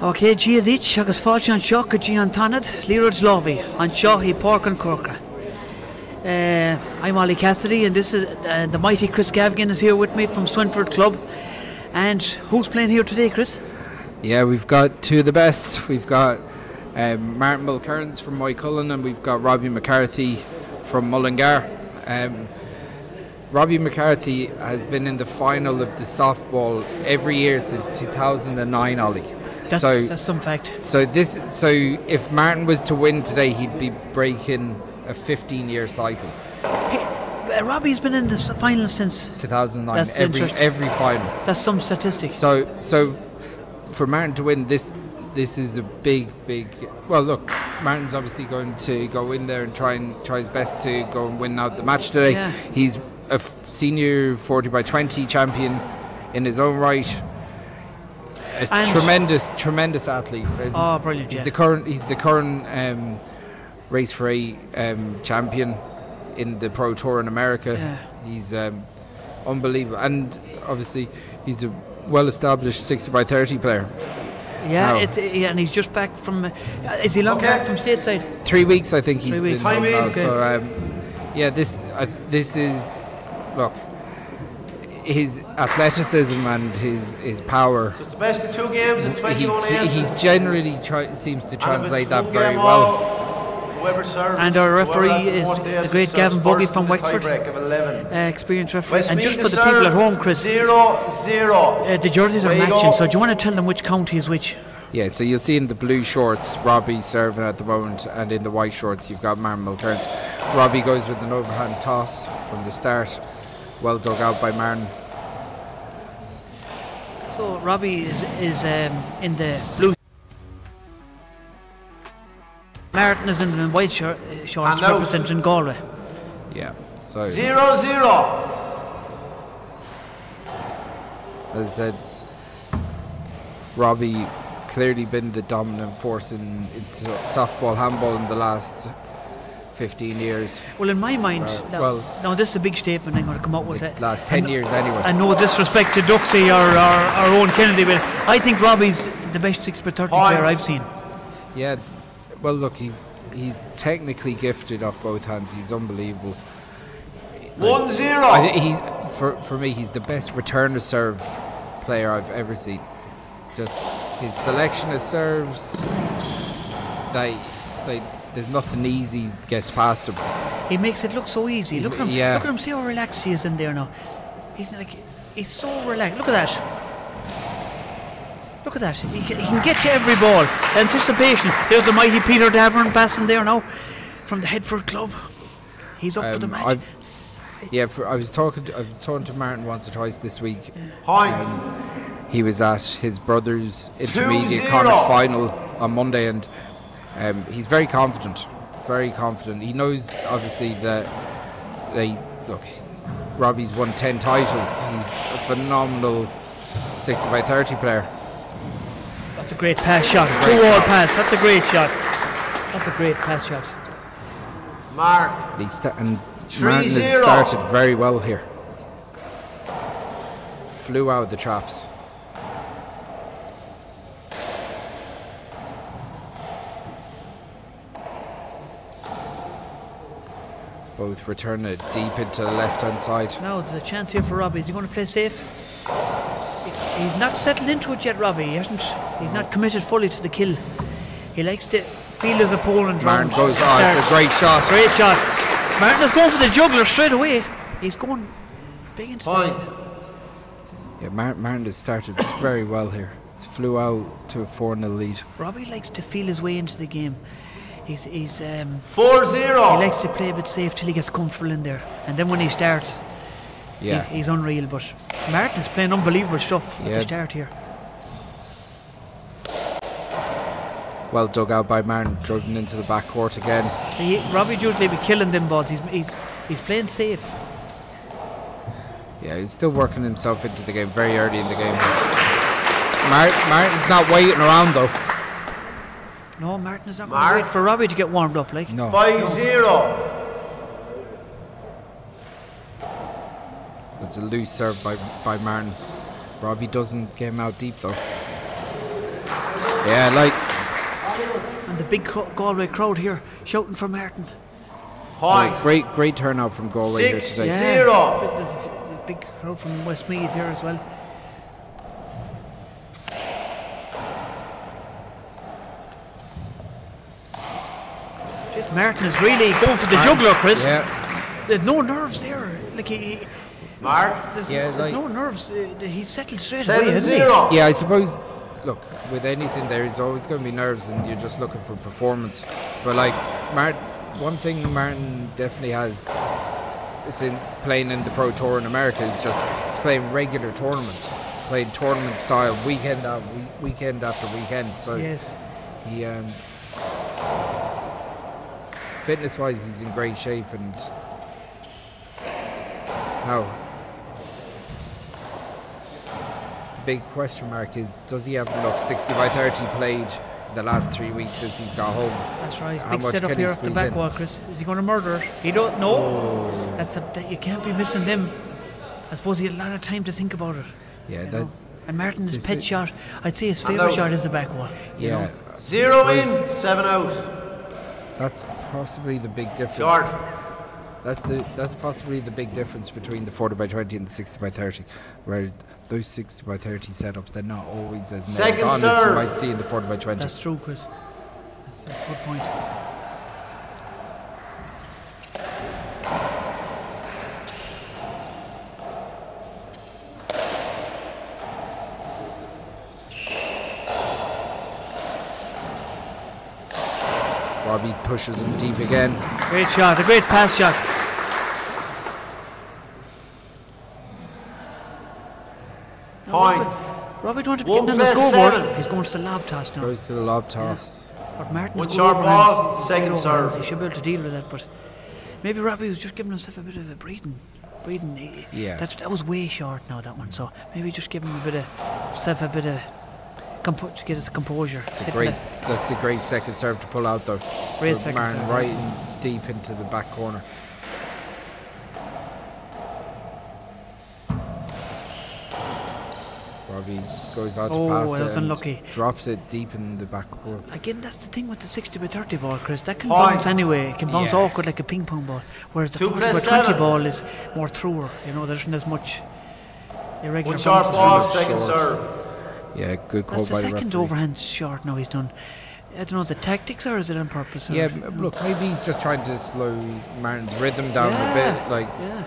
Okay, Gia Ditch, agus fáilte an seo go G an Tanad, Leroy's Lovey, an seo he Pork and Corca. I'm Ollie Cassidy, and this is the mighty Chris Gavigan is here with me from Swinford Club. And who's playing here today, Chris? Yeah, we've got two of the best. We've got Martin Mulkerrins from Moycullen, and we've got Robbie McCarthy from Mullingar. Robbie McCarthy has been in the final of the softball every year since 2009, Ollie. That's some fact. So if Martin was to win today, he'd be breaking a 15-year cycle. Hey, Robbie's been in the final since 2009. That's every final. That's some statistic. So for Martin to win this is a big. Well, look, Martin's obviously going to go in there and try his best to go and win out the match today. Yeah. He's a senior 40x20 champion in his own right. A tremendous athlete. Oh, brilliant! He's the current race for a champion in the Pro Tour in America. Yeah. He's unbelievable, and obviously he's a well-established 60x30 player. Yeah, and he's just back from. Is he long back from stateside? 3 weeks, I think he's been home now. Okay. So this is look. His athleticism and his power. So it's the best of 2 games in 21 years. He generally seems to translate that very well. And our referee is the great Gavin Buggy from Wexford, experienced referee. Westmeath and just for the people at home, Chris, 0-0. The jerseys are matching, so do you want to tell them which county is which? Yeah, so you'll see in the blue shorts Robbie serving at the moment, and in the white shorts you've got Martin Mulkerrins. Robbie goes with an overhand toss from the start, well dug out by Martin. So Robbie is in the blue. Martin is in the white shorts representing Galway. Yeah, so 0-0. As I said, Robbie clearly been the dominant force in softball, handball in the last 15 years. Well, in my mind, now this is a big statement I'm going to come up with. The last 10 years anyway. And no disrespect to Duxie or our own Kennedy, but I think Robbie's the best 6x30 player I've seen. Yeah, well look, he's technically gifted off both hands. He's unbelievable. 1-0. For me, he's the best return to serve player I've ever seen. Just his selection of serves, there's nothing easy gets past him. He makes it look so easy. Look at him. Yeah. Look at him. See how relaxed he is in there now. He's so relaxed. Look at that. Look at that. He can get to every ball. Anticipation. There's the mighty Peter Davern passing there now from the Headford Club. He's up for the match. I was talking to Martin once or twice this week. He was at his brother's intermediate college final on Monday, and he's very confident. Very confident. He knows obviously that Robbie's won 10 titles. He's a phenomenal 60x30 player. That's a great pass shot. 2-all pass. That's a great shot. That's a great pass shot. Martin has started very well here. Flew out of the traps. Both return it deep into the left-hand side. Now there's a chance here for Robbie. Is he going to play safe? He's not settled into it yet, Robbie. He's not committed fully to the kill. He likes to feel his opponent round. Martin goes, it's a great shot. Great shot. Martin is going for the juggler straight away. He's going big into the... Yeah, Martin has started very well here. He flew out to a 4-0 lead. Robbie likes to feel his way into the game. He's 4-0. He likes to play a bit safe till he gets comfortable in there, and then when he starts, he's unreal. But Martin's playing unbelievable stuff at the start here. Well dug out by Martin, driven into the back court again. See, Robbie usually be killing them balls. He's playing safe. Yeah, he's still working himself into the game very early in the game. Martin's not waiting around though. No, Martin's not going to wait for Robbie to get warmed up. Like no. 5-0. That's a loose serve by Martin. Robbie doesn't get him out deep though. Yeah, like And the big Galway crowd here shouting for Martin. Point. great turnout from Galway here 6 today. Yeah. 0. There's a big crowd from Westmeath here as well. Just Martin is really going for the juggler, Chris. Yeah, There's no nerves there. Like Mark. there's like- no nerves. He's settled straight away, 7 hasn't he? 0. yeah. I suppose. Look, with anything, there is always going to be nerves, and you're just looking for performance. But like, one thing Martin definitely has is in playing in the Pro Tour in America is just playing regular tournaments, playing tournament style weekend after weekend. So Yes. he fitness wise he's in great shape, and now the big question mark is, does he have enough 60 by 30 played the last 3 weeks since he's got home? That's right. How Big much setup can he here off the squeeze back in? wall, Chris. Is he going to murder it? He don't know. Oh. That you can't be missing them. I suppose he had a lot of time to think about it. Yeah, you that know. And Martin's this pet is- shot, I'd say his And favourite out. shot is the back wall. you yeah, know. 0 in, 7 out. that's possibly the big difference. Short. That's possibly the big difference between the 40 by 20 and the 60 by 30, where those 60 by 30 setups, they're not always as nailed Second on as serve. you might see in the 40 by 20. That's true, Chris. That's a good point. Robbie pushes him deep again. Great shot, a great pass shot. Point. Robbie don't want to be One getting on the plus scoreboard. 7. He's going to the lob toss now. Goes to the lob toss. But Martin's One good short overhands. ball, He's second good overhands. serve. He should be able to deal with that, but maybe Robbie was just giving himself a bit of a breathing. Yeah. That was way short now, that one. So maybe just give him a bit of to get his composure. That's a great second serve to pull out though. Great With second Martin serve. right in deep into the back corner. Robbie goes out to Oh, pass that it was and unlucky. drops it deep in the back corner. Again, that's the thing with the 60 by 30 ball, Chris. That can Point. bounce anyway. It can bounce Yeah. awkward like a ping pong ball. Whereas the 2 40 by plus 20 7. ball is more througher. You know, there isn't as much irregular One short bounces. ball, short. second serve. Yeah, good call That's the by the second referee. overhand short now he's done. I don't know, is it tactics or is it on purpose? Or Yeah, look, maybe he's just trying to slow Martin's rhythm down a bit. Like, Yeah.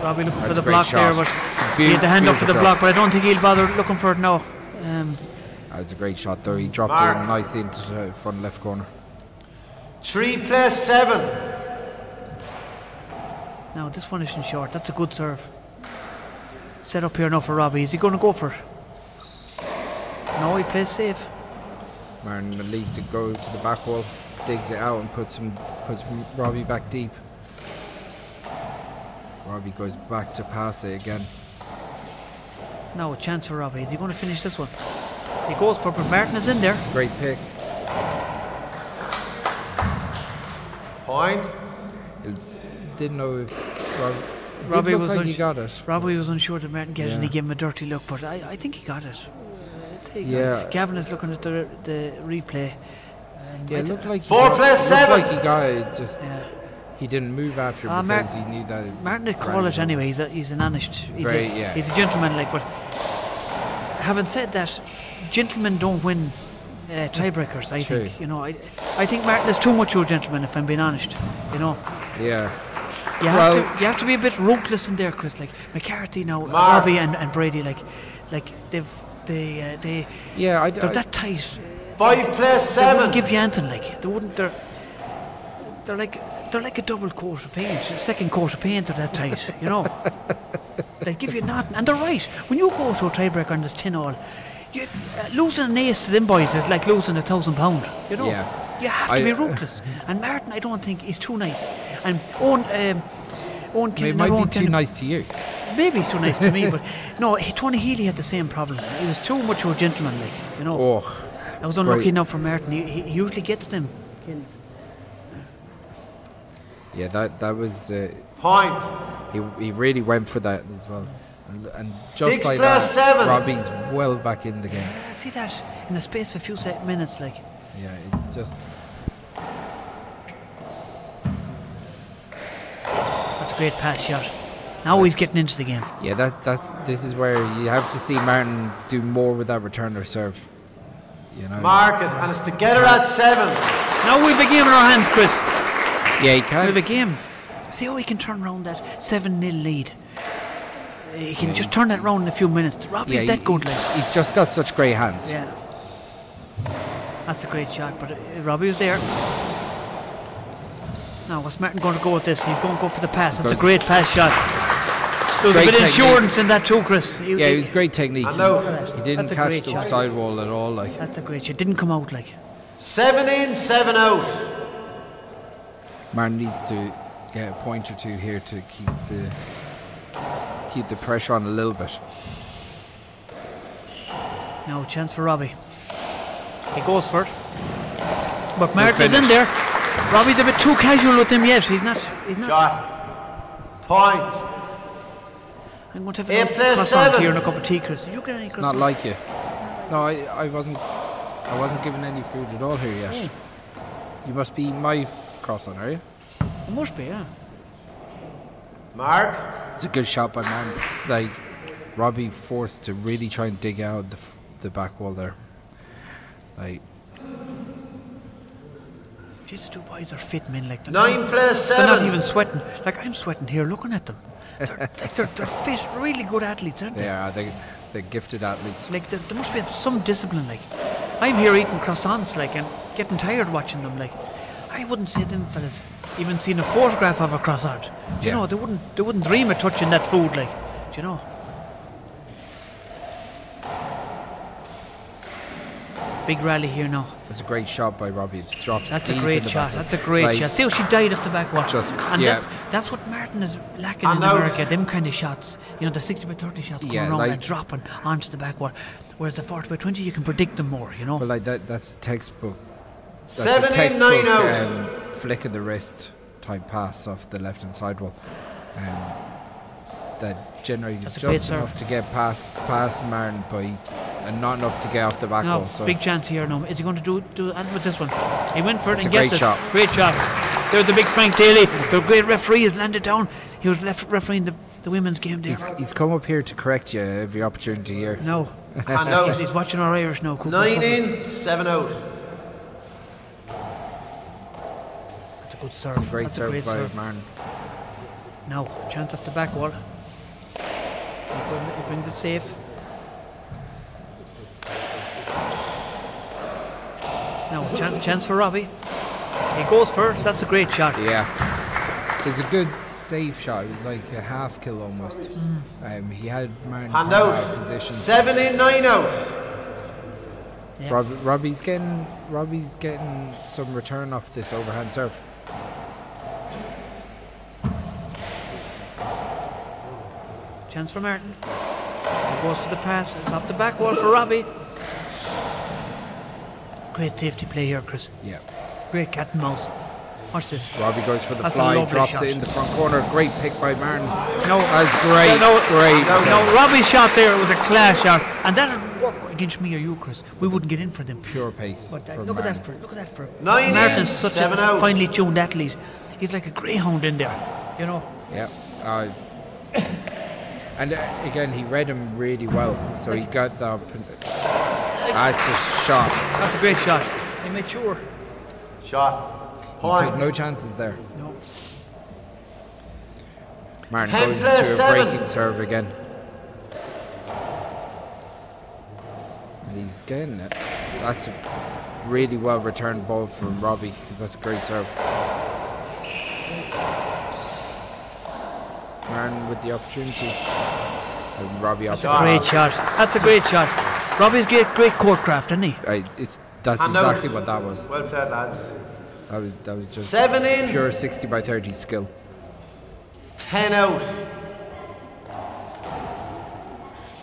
Robbie looking for That's the a great block there, shot. but he had the hand up for the Beautiful block, but I don't think he'll bother looking for it now. that was a great shot though. He dropped Mark. it nicely into the front left corner. 3 plus 7. Now this one isn't short. That's a good serve. Set up here now for Robbie. Is he going to go for it? No, he plays safe. Martin leaves it go to the back wall, digs it out and puts Robbie back deep. Robbie goes back to pass it again. Now a chance for Robbie. Is he going to finish this one? He goes for it, but Martin is in there. Great pick. Point. Didn't know if Robbie look was like he got it. Robbie was unsure that Martin get it and he Yeah. gave him a dirty look, but I think he got it. I'd say he got Yeah. it. Gavin is looking at the replay. Yeah, it looked like 4 plus looked 7. like he got it. Just Yeah. he didn't move after Ah, because he knew that. Martin did call Grand it anyway. He's an honest. Yeah. He's a gentleman. Like, but having said that, gentlemen don't win tiebreakers. I True. think. You know, I think Martin is too much of a gentleman. If I'm being honest, you know. Yeah. You have to be a bit ruthless in there, Chris. Like McCarthy now, Mark. Robbie and Brady. Like they're Yeah, that tight. 5 plus They wouldn't 7. give you anything. Like they wouldn't. They're like a double coat of paint, a second coat of paint. They're that tight, you know. They give you nothing, and they're right. When you go to a tiebreaker and there's 10-all, losing an ace to them boys is like losing £1,000. You know. Yeah. You have to be ruthless. And Martin, I don't think he's too nice. And Owen It might be too nice to you. Maybe he's too nice to me, but no, Tony Healy had the same problem. He was too much of a gentleman, like, you know. Oh, I was unlucky great. enough for Martin. He usually gets them kills. yeah, that was. Point. He really went for that as well. And just 6 like plus that, 7. Robbie's well back in the game. I see that in the space of a few minutes, like. Yeah, it just. That's a great pass shot. Now he's getting into the game. Yeah, this is where you have to see Martin do more with that returner serve. You know. Mark it, and it's together at 7. Now we've a game in our hands, Chris. Yeah, he can. We've a game. See how he can turn around that 7-0 lead. He can just turn that round in a few minutes. Robbie's that good, like. He's just got such great hands. Yeah. That's a great shot, but Robbie was there. Now, what's Martin going to go with this? He's going to go for the pass. That's a great pass shot. There was a bit of insurance in that too, Chris. Yeah, it was great technique. I know. He didn't catch the sidewall at all. Like. That's a great shot. Didn't come out, like. 7 in, 7 out. Martin needs to get a point or two here to keep the pressure on a little bit. No chance for Robbie. He goes for it. But Martin's in there. Robbie's a bit too casual with him yet. He's not. Shot. Point. I'm going to have a croissant here and a cup of tea, Chris. Did you get any croissant? Not like you. No, I wasn't given any food at all here yet. Oh. You must be my croissant, are you? It must be, yeah. Mark. It's a good shot by man. Like Robbie forced to really try and dig out the back wall there. Like. These two boys are fit men, like. 9 plus 7. They're not even sweating. Like, I'm sweating here looking at them. They're fit, really good athletes, aren't they? Yeah, they're gifted athletes. Like, there must be some discipline, like. I'm here eating croissants, like, and getting tired watching them, like. I wouldn't say them fellas even seen a photograph of a croissant. You know, they wouldn't dream of touching that food, like. Do you know? Big rally here now. It's a great shot by Robbie. It drops. That's a deep great in the shot. back. That's a great shot. See how she died off the back wall. And that's what Martin is lacking in America. Them kind of shots. You know, the 60-by-30 shots going around like dropping onto the back wall. Whereas the 40-by-20, you can predict them more. You know. But like that's a textbook. That's 7 a textbook, in, 9 out. Flick of the wrist type pass off the left-hand sidewall. That generally is just enough to get past Martin and not enough to get off the back wall. So big chance here now. Is he going to do and with this one? He went for it and gets it. Shot. Great shot. There's the big Frank Daly. The great referee has landed down. He was refereeing the women's game there. He's come up here to correct you every opportunity here. No. He's watching our Irish now. 9 in, 7 out. That's a good serve. Great serve by Martin. Now, chance off the back wall. He brings it safe. Now, chance for Robbie. He goes first. That's a great shot. Yeah. It's a good safe shot. It was like a half kill almost. He had Martin hand out out. position. 7 in, 9 out. Yeah. Robbie's getting some return off this overhand serve. Chance for Martin. He goes for the pass. It's off the back wall for Robbie. Great safety play here, Chris. Yeah. Great cat and mouse. Watch this. Robbie goes for the That's fly, a lovely drops shot. it in the front corner. Great pick by Martin. No, that's great. Great. No, Robbie's shot there was a class shot, and that would work against me or you, Chris. We wouldn't get in for them. Pure pace. But from look Martin. at that for 9 Martin's in, such 7 a out. finely tuned athlete. He's like a greyhound in there, you know. Yeah. And again, he read him really well, so he got that. That's a shot. That's a great shot. He made sure. Shot. He Point. took no chances there. No. Martin 10 goes plus into a 7. breaking serve again. And he's getting it. That's a really well returned ball from Robbie, because that's a great serve. Martin with the opportunity. And Robbie That's opposite. a great shot. That's a great shot. Robbie's great court craft, isn't he? That's Hand exactly out. what that was. Well played, lads. That was just 7 in, pure 60-by-30 skill. 10 out.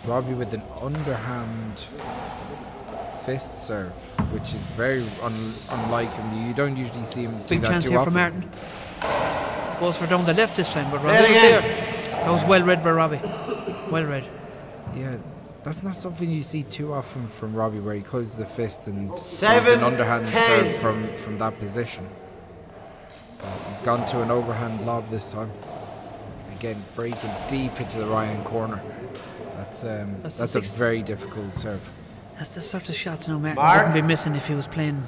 Robbie with an underhand fist serve, which is very unlike him. You don't usually see him do Big that chance too here often. for Martin. Goes for down the left this time, but Play it Robbie was again. there. That was well read by Robbie. Well read. Yeah, that's not something you see too often from Robbie, where he closes the fist and does 7, an underhand 10. serve from that position. He's gone to an overhand lob this time. Again, breaking deep into the right-hand corner. That's a very difficult serve. That's the sort of shots now Martin Mark. wouldn't be missing if he was playing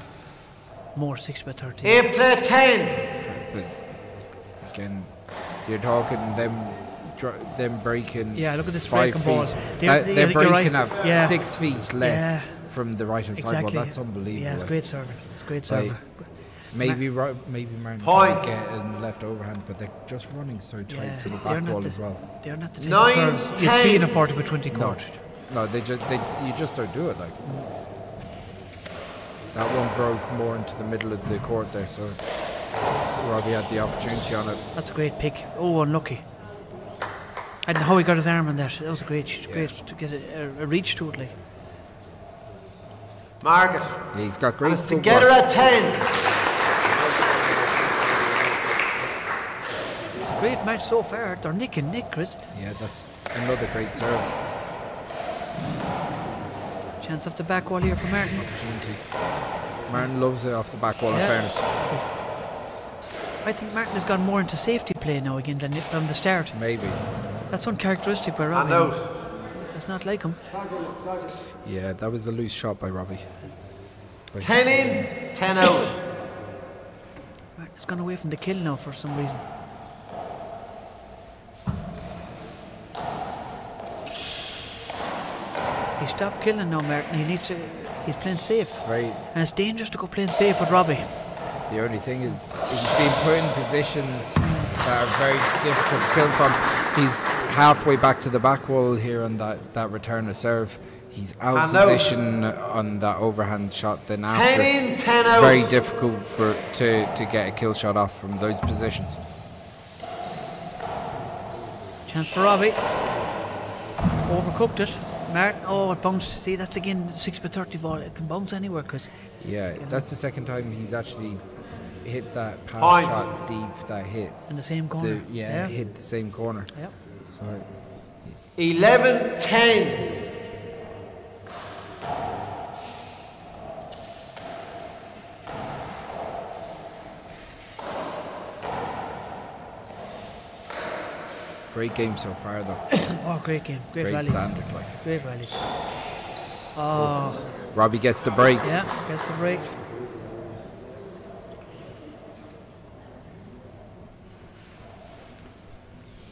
more 6x13. 8 play 10. But again, you're talking them breaking. Yeah, look at this 5 breaking feet. ball. They're you're breaking right. at Yeah. 6 feet less Yeah. from the right hand side. Exactly. Well, that's unbelievable. Yeah, it's like. great serving. It's great Like, serving. maybe Martin Point. can get a left overhand, but they're just running so tight Yeah, to the they're back not wall the- as well. They're not the type 9, of serves you'd 10. see in a 40x20 No, court. no, you just don't do it. Like that one broke more into the middle of the court there, so Robbie had the opportunity on it. That's a great pick. Oh, unlucky. I don't know how he got his arm on that. That was great to get a reach to it. Like. Margaret. Yeah, he's got great And it's footwork. together at 10. It's a great match so far. They're nick and nick, Chris. Yeah, that's another great serve Chance off the back wall here for Martin. opportunity. Martin loves it off the back wall. Yeah. In fairness, I think Martin has gone more into safety play now again than from the start. maybe. That's uncharacteristic by Robbie. And out. That's not like him. Yeah, that was a loose shot by Robbie. But 10 in, 10 out. Martin's gone away from the kill now for some reason. He stopped killing now, Martin. He's playing safe. very. And it's dangerous to go playing safe with Robbie. The only thing is he's being put in positions that are very difficult to kill from. He's halfway back to the back wall here on that return of serve. He's out of And out. position on that overhand shot. Then 10 after, in, 10 out. very difficult to get a kill shot off from those positions. Chance for Robbie. Overcooked it. Martin, oh, it bounced. See, that's again 6x30 ball. It can bounce anywhere, Chris. Yeah, that's the second time he's actually hit that pass Point. shot deep. That hit In the same corner. hit the same corner. Yep. So 11, 10. great game so far, though. Oh, great game. Great Great rallies. standard, like. Great rallies. Oh, Robbie gets the breaks. yeah, gets the breaks.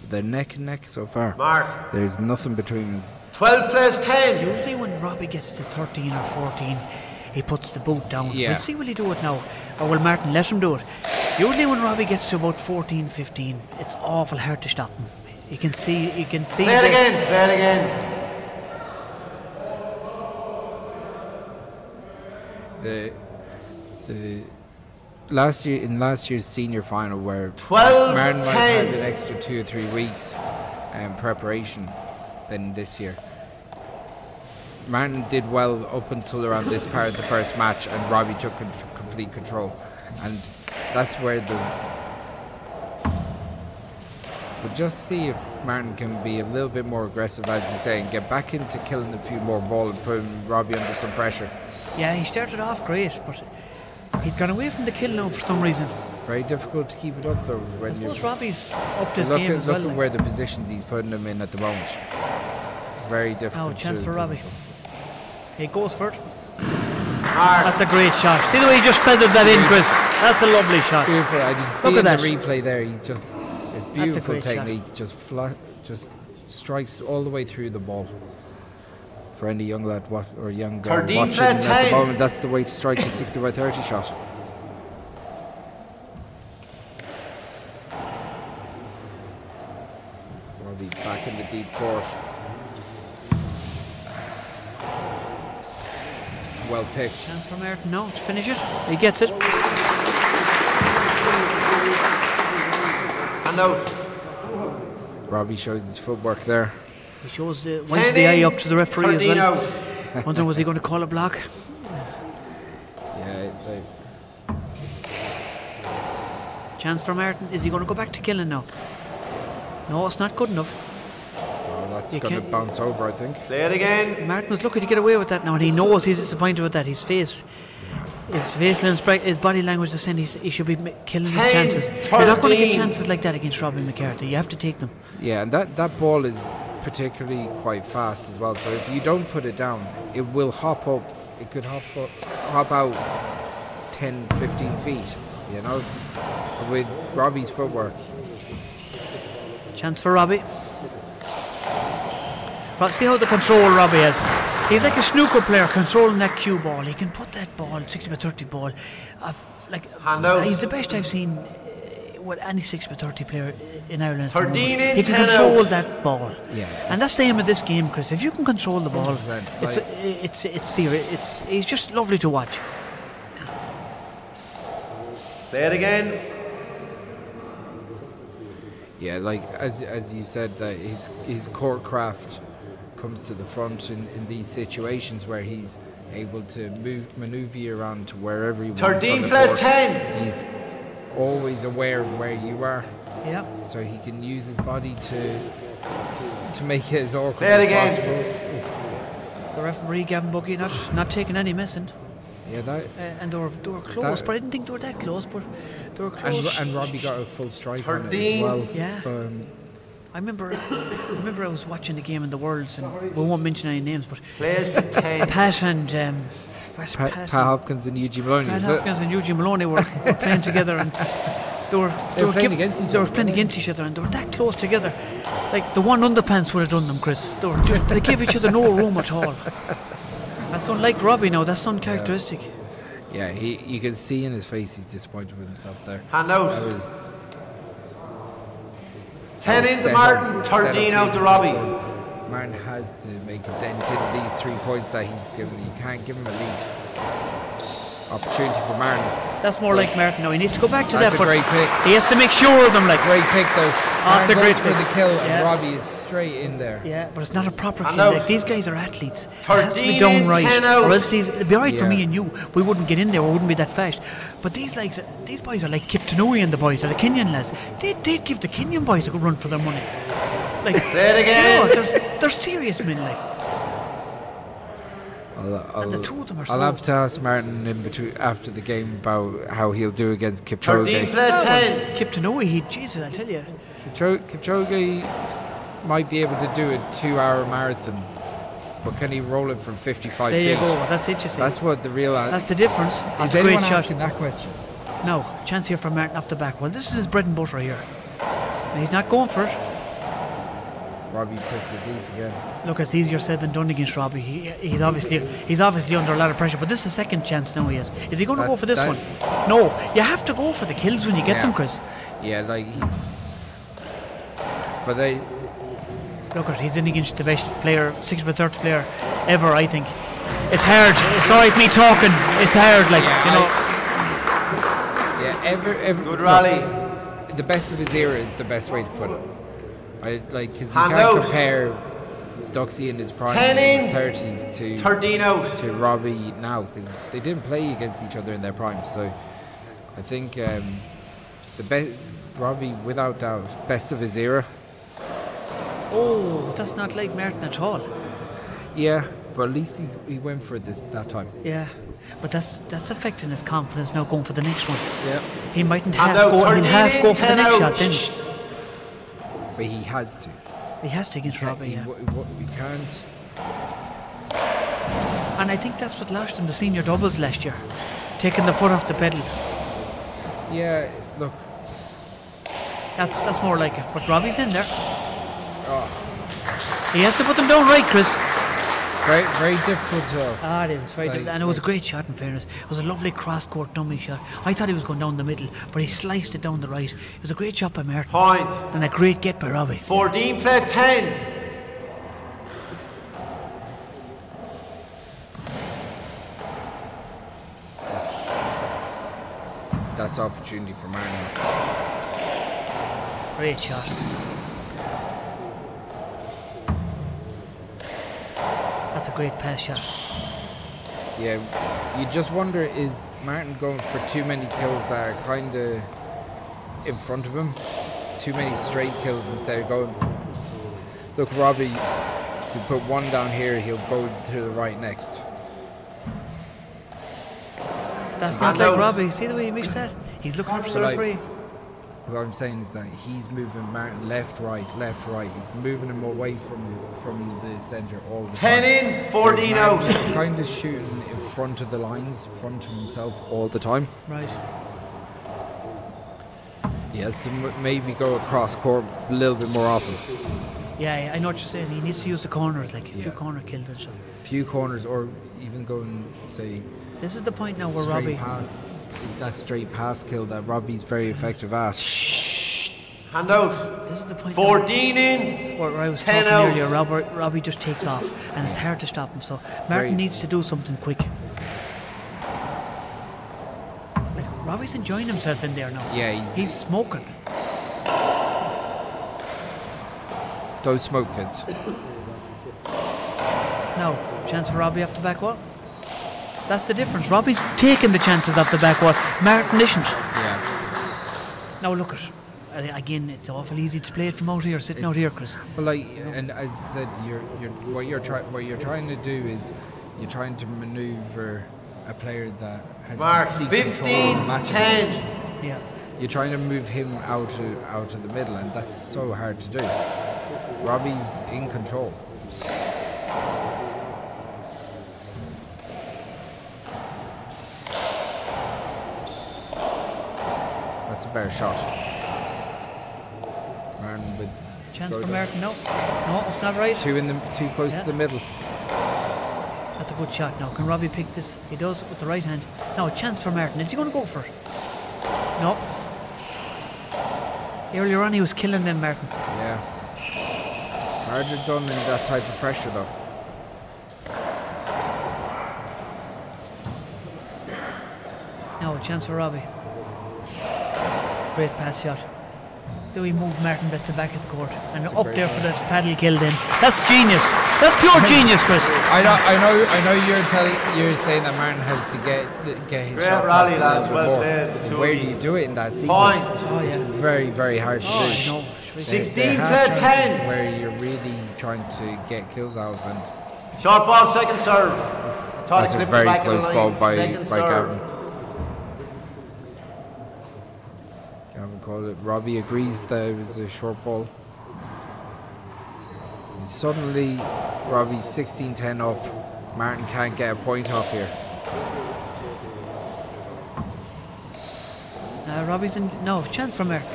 They're neck and neck so far. Mark. There's nothing between us. 12 plays 10. Usually when Robbie gets to 13 or 14, he puts the boot down. Yeah. We'll see will he do it now. Or will Martin let him do it? Usually when Robbie gets to about 14, 15, it's awful hard to stop him. You can see Play it that- again, play it again. The last year's senior final, where 12, Martin might have had 10. an extra 2 or 3 weeks preparation than this year. Martin did well up until around this part of the first match, and Robbie took complete control, and that's where we'll just see if Martin can be a little bit more aggressive, as you say, and get back into killing a few more ball and putting Robbie under some pressure. Yeah, he started off great, but he's gone away from the kill now for some reason. Very difficult to keep it up, though. I When you suppose Robbie's upped his look game at as well. look at like. where the positions he's putting them in at the moment. Very difficult. Now, chance to for keep Robbie. it up. He goes for it. Mark. That's a great shot. See the way he just feathered that in, Chris? That's a lovely shot. Beautiful. And you can see Look in at the that. replay there, it's beautiful great shot. technique. Just strikes all the way through the ball. For any young lad or young girl 13 watching flat at the 10. moment, that's the way to strike a 60/30 shot. Robbie back in the deep court. Well picked. Chance for Martin now to finish it. He gets it. And out. Robbie shows his footwork there. He shows winds the eye up to the referee as 13 well. out. Wondering was he going to call a block? Yeah, Chance for Martin. Is he going to go back to killing now? No, it's not good enough. that's You going to can't- bounce over, I think. Play it again. Martin was lucky to get away with that now, and he knows he's disappointed with that. His face and his body language is saying he should be killing his 10, chances. You're not going to get 13. chances like that against Robbie McCarthy. You have to take them. Yeah, and that ball is particularly quite fast as well. So if you don't put it down, it will hop up. It could hop out 10, 15 feet, you know. With Robbie's footwork, Chance for Robbie. See how the control Robbie has. He's like a snooker player controlling that cue ball. He can put that ball, 60x30 ball. Hand out. He's the best I've seen with any 60x30 player in Ireland. at the 13 moment. in, He can 10 control out. that ball. Yeah. And that's the aim of this game, Chris. If you can control the ball, 100%, it's serious. He's just lovely to watch. Play it again. yeah, like as you said, that his court craft comes to the front in these situations where he's able to maneuver you around to wherever he wants on 13, the play court. 10. He's always aware of where you are, Yeah. so he can use his body to make it as awkward Play it as again. possible. The referee, Gavin Buggy, not taking any missing. Yeah, that And they were close, That- but I didn't think they were that close, but they were close. and Robbie got a full strike on it 13. as well. Yeah. I remember I was watching the game in the Worlds, and we won't mention any names, but Plays the 10. Pat and Pat Hopkins and Eugene Maloney, Pat is it? Hopkins and Eugene Maloney were playing together, and they were playing against each They were other, playing weren't they? against each other, and they were that close together. Like the one underpants would have done them, Chris. They gave each other no room at all. That's unlike Robbie now. That's uncharacteristic. Yeah, you can see in his face he's disappointed with himself there. Hand out. That was 10 was into set Martin, up- set 13 up out to big Robbie. before. Martin has to make a dent in these 3 points that he's given. You can't give him a lead. Opportunity for Martin. That's more like Martin now. He needs to go back to That's that, a but great pick. he has to make sure of them. Like, Great pick though. it's a Martin great goes for pick. the kill, Yeah. and Robbie is straight in there. yeah, but it's not a proper And kill. out. Like, these guys are athletes. It has to 13 be done in, right, 10 out. or else it'd be alright for Yeah. me and you. We wouldn't get in there. We wouldn't be that fast. But these boys are like Kip Tanui and the boys, or the Kenyan lads. They'd give the Kenyan boys a good run for their money. Like, Play it again. you know, they're serious men. Like, and the two of them are I'll so. have to ask Martin in between after the game about how he'll do against 13, Kipchoge. play 10. Kip Tanui, Jesus, I tell you. Kipchoge might be able to do a 2-hour marathon, but can he roll it from 55 There feet? you go. That's it. You see. That's what the real That's the difference. Is It's a anyone great shot. asking that question? No, chance here for Martin off the back. Well, this is his bread and butter here. And he's not going for it. Robbie puts it deep again. Look, it's easier said than done against Robbie. He's obviously under a lot of pressure, but this is the second chance now he has. Is he going to go That's- for this that- one? No, you have to go for the kills when you get Yeah. them, Chris. Yeah, like he's. But they. Look, he's in against the best player, 6x30 player ever, I think. It's hard. It's alright me talking. It's hard, like, Yeah, you know. Yeah, every Good rally. the best of his era is the best way to put it. I like because you Hand can't out. compare Duxie in his prime 10 in his in. 30s to 13 out. Robbie now, because they didn't play against each other in their prime. So I think the best Robbie, without doubt, best of his era. Oh, that's not like Martin at all. Yeah, but at least he went for this that time. Yeah, but that's affecting his confidence now going for the next one. Yeah, He mightn't And half now go. He'll 13 half in, go for the 10 next out. shot. Then but he has to. he has to against Robbie. Yeah. We can't. And I think that's what lost him the senior doubles last year, taking the foot off the pedal. Yeah, look. That's more like it. But Robbie's in there. He has to put them down right, Chris. Very, very difficult job. It is. It's very difficult. And it was a great shot, in fairness. It was a lovely cross-court dummy shot. I thought he was going down the middle, but he sliced it down the right. It was a great shot by Martin. Point. And a great get by Robbie. 14, play 10. That's opportunity for Martin. Great shot. That's a great pass shot. Yeah, you just wonder, is Martin going for too many kills that are kind of in front of him? Too many straight kills instead of going Look, Robbie, you put one down here, he'll go to the right next. That's not like Robbie. See the way he missed that? He's looking up to the referee. What I'm saying is that he's moving Martin left, right. He's moving him away from the centre all the time. 10 in, 14 out. He's kind of shooting in front of the lines, in front of himself all the time. Right. He has to maybe go across court a little bit more often. Yeah, I know what you're saying. He needs to use the corners, like a few corner kills and stuff. Few corners, or even go and say. This is the point now where Robbie. That straight pass kill that Robbie's very effective at. Hand out. This is the point. 14 in. Where I was 10 talking out. earlier, Robbie just takes off, and it's hard to stop him. So Martin needs to do something quick. Like, Robbie's enjoying himself in there now. Yeah, he's smoking. Those smoke kids. Now, chance for Robbie off the back wall. That's the difference. Robbie's taking the chances off the back wall. Martin isn't. Yeah. Now look at. Again, it's awful easy to play it from out here, sitting out here, Chris. Well, like, and as I said, what you're trying to do is you're trying to manoeuvre a player that has Mark, complete 15, control of the match. 10. Yeah. You're trying to move him out of the middle, and that's so hard to do. Robbie's in control. That's a better shot. Martin with chance for Martin. No, it's not right. Too close to the middle. That's a good shot. Now, can Robbie pick this? He does with the right hand. Now, a chance for Martin. Is he going to go for it? No. Earlier on, he was killing them, Martin. Yeah. Harder done in that type of pressure, though. Now, a chance for Robbie. Great pass shot. So he moved Martin back to back at the court and up there for that paddle kill then. That's genius. That's pure genius, Chris. I know you're saying that Martin has to get his shots rally, off lads. a Well more. played, the two Where of do you. you do it in that sequence? Point. It's very, very hard to do. I know. 16 There play are chances 10. where you're really trying to get kills out of, and Short ball, second serve. that's a very close ball by Gavin. Gavin called it. Robbie agrees that it was a short ball. And suddenly, Robbie's 16-10 up. Martin can't get a point off here. Robbie's in. No, chance for Martin.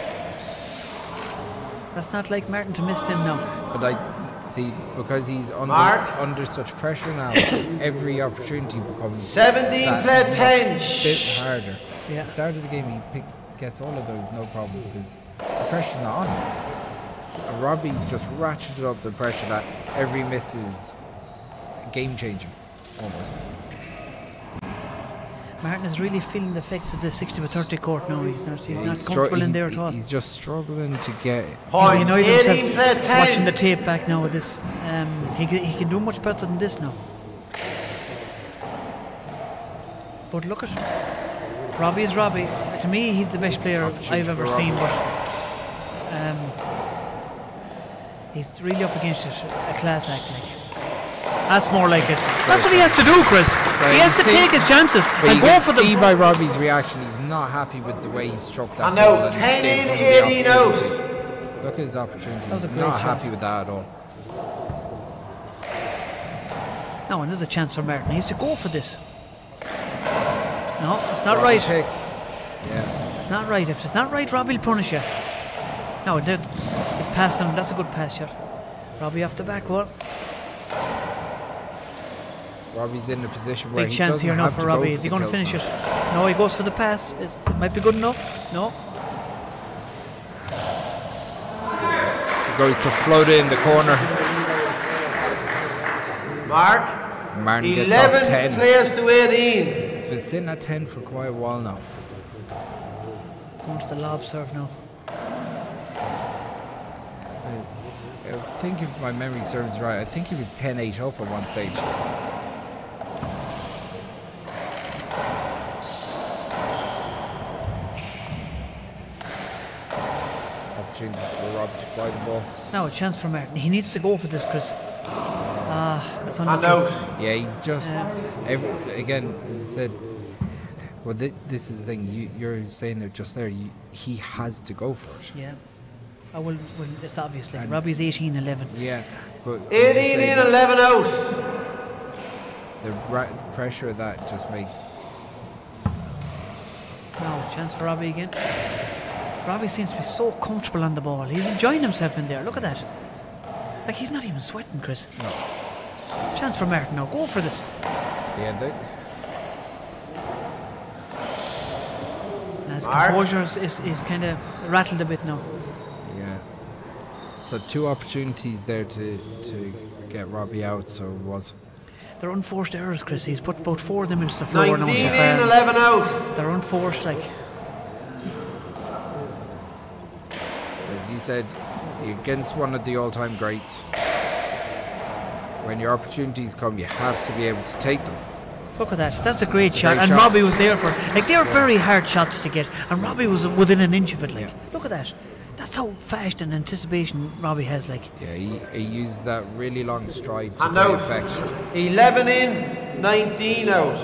That's not like Martin to miss them now. But I see, because he's under such pressure now, every opportunity becomes 17 that play much 10. bit harder. Yeah. At the start of the game, he gets all of those, no problem, because the pressure's not on him. And Robbie's just ratcheted up the pressure that every miss is game-changing, almost. Martin is really feeling the effects of the 60-30 court now. He's not comfortable in there at all. He's just struggling to get... Point. He annoyed 18 himself play 10. watching the tape back now with this. He can do much better than this now. But look at Robbie is Robbie. To me, he's the best player I've ever seen. But he's really up against it, a class act. Like. That's more like it. That's what he has to do, Chris. He has to take his chances and go for them. See by Robbie's reaction, he's not happy with the way he struck that And ball. now 10 in, gave him the 18 out. opportunity. Look at his opportunity. was a He's great not shot. happy with that at all. Now another chance for Martin. He has to go for this. No, it's not right. Picks. Yeah. It's not right. If it's not right, Robbie will punish you. No, he's passing him. That's a good pass shot. Robbie off the back wall. Robbie's in a position where Big he chance doesn't here now have for to Robbie. go Is he for going to the finish kills it? No, he goes for the pass. It might be good enough. No. He goes to float it in the corner. Mark. Martin gets off 11 10. players to 18. He's been sitting at 10 for quite a while now. Going to the lob serve now. I think if my memory serves right, I think he was 10-8 up at one stage. opportunity for Robbie to fly the ball. Now a chance for Martin. He needs to go for this, Chris. That's And unlucky. out. Yeah, he's just again. As I said, well, this is the thing. You're saying it just there. He has to go for it. Yeah. Well, it's obvious. Like And- Robbie's 18-11. Yeah, but 18 in, 11 out. the pressure of that just makes. Now chance for Robbie again. Robbie seems to be so comfortable on the ball. He's enjoying himself in there. Look at that. Like he's not even sweating, Chris. No. Chance for Martin now. Go for this. Yeah, His Mark. composure is kind of rattled a bit now. yeah. So 2 opportunities there to get Robbie out. So it was. They're unforced errors, Chris. He's put about 4 of them into the floor now 19 so in, far. 11 out. They're unforced, like. As you said, you're against one of the all-time greats. When your opportunities come, you have to be able to take them. Look at that. That's a great It's a shot. great And shot. Robbie was there for like they were very hard shots to get. And Robbie was within an inch of it. Like, Yeah. look at that. That's how fast and anticipation Robbie has. Like, Yeah, he used that really long stride to And great out. effect. 11 in, 19 out.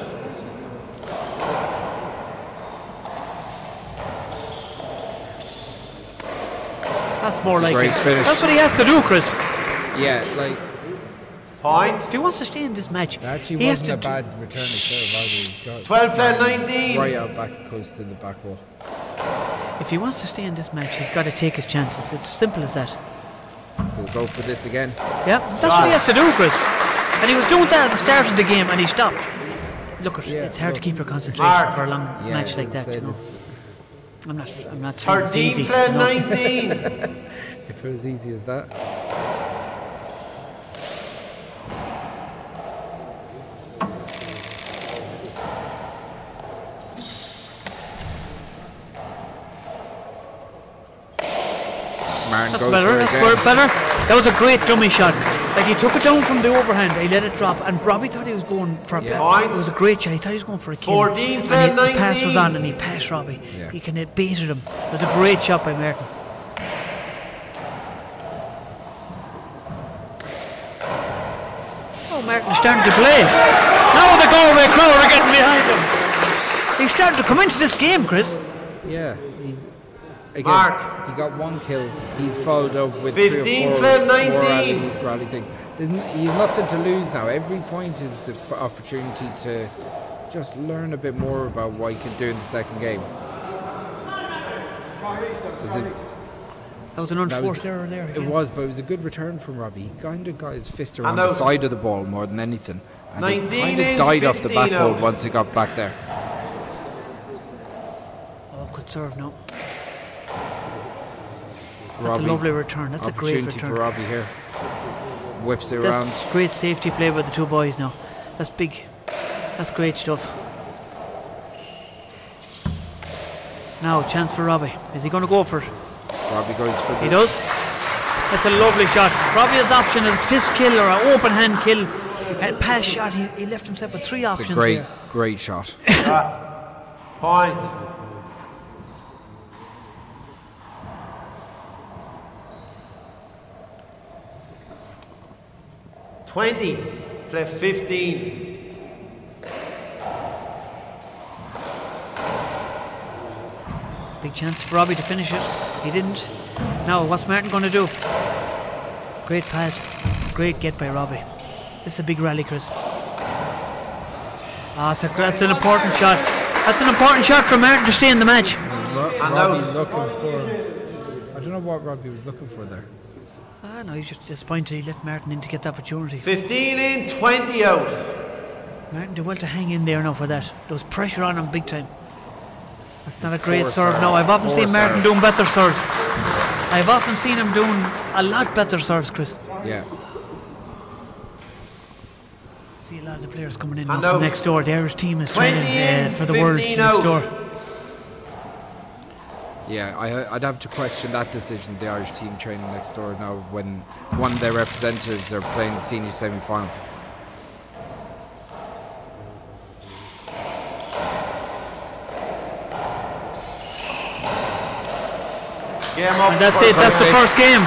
that's more It's a like great it. finish. That's what he has to do, Chris. Yeah, like Point. If he wants to stay in this match, it actually he has wasn't to. a bad return of serve either. He got 12 play 19. right out back close to the back wall. If he wants to stay in this match, he's got to take his chances. It's simple as that. He'll go for this again. Yeah, that's what he has to do, Chris. And he was doing that at the start of the game, and he stopped. Look, Yeah, it's hard to look. keep your concentration Mark. for a long Yeah, match like as I that. You said, know, it's- I'm not saying it's 13 easy. play no. 19. if it was easy as that. Martin That's goes better. for it That's again. better. That was a great dummy shot. Like he took it down from the overhand, he let it drop, and Robbie thought he was going for a Yeah. It was a great shot. He thought he was going for a kill. 14 and play the pass was 19. on, and he passed Robbie. Yeah. He kind of baited him. It was a great shot by Martin. Oh, Martin is starting to play. Now the Galway crowd are getting behind him. He's starting to come into this game, Chris. Yeah, he's again. Mark. He got 1 kill. He's followed up with 15 3 or 4 play more 19. rally things. He's nothing to lose now. Every point is an opportunity to just learn a bit more about what he can do in the second game. That was an unforced error there. It again. was, but it was a good return from Robbie. He kind of got his fist around And the out. side of the ball more than anything. And 19 he kind in, of died off the 15 backboard out. once he got back there. Oh, good serve now. That's Robbie, a lovely return. That's a great opportunity return. for Robbie here. Whips it around. That's great safety play by the two boys now. That's big. That's great stuff. Now, chance for Robbie. Is he going to go for it? Robbie goes for the He does. That's a lovely shot. Robbie's option is fist kill or an open hand kill. Pass shot. He left himself with 3 It's options a great, here. great shot. Point. Twenty. Play 15. Big chance for Robbie to finish it. He didn't. Now, what's Martin going to do? Great pass. Great get by Robbie. This is a big rally, Chris. That's an important shot. That's an important shot for Martin to stay in the match. Robbie looking for. I don't know what Robbie was looking for there. No, he's just disappointed he let Martin in to get the opportunity. 15 in, 20 out. Martin did well to hang in there now for that. There was pressure on him big time. That's not a great Poor serve. serve. No, I've often Poor seen Martin serve. doing better serves. I've often seen him doing a lot better serves, Chris. Yeah. See a lot of the players coming in And now from out. next door. The Irish team is 20 training in, for the Worlds 15 next out. door. Yeah, I'd have to question that decision, the Irish team training next door now when one of their representatives are playing the senior semi-final. And that's it. That's the first game.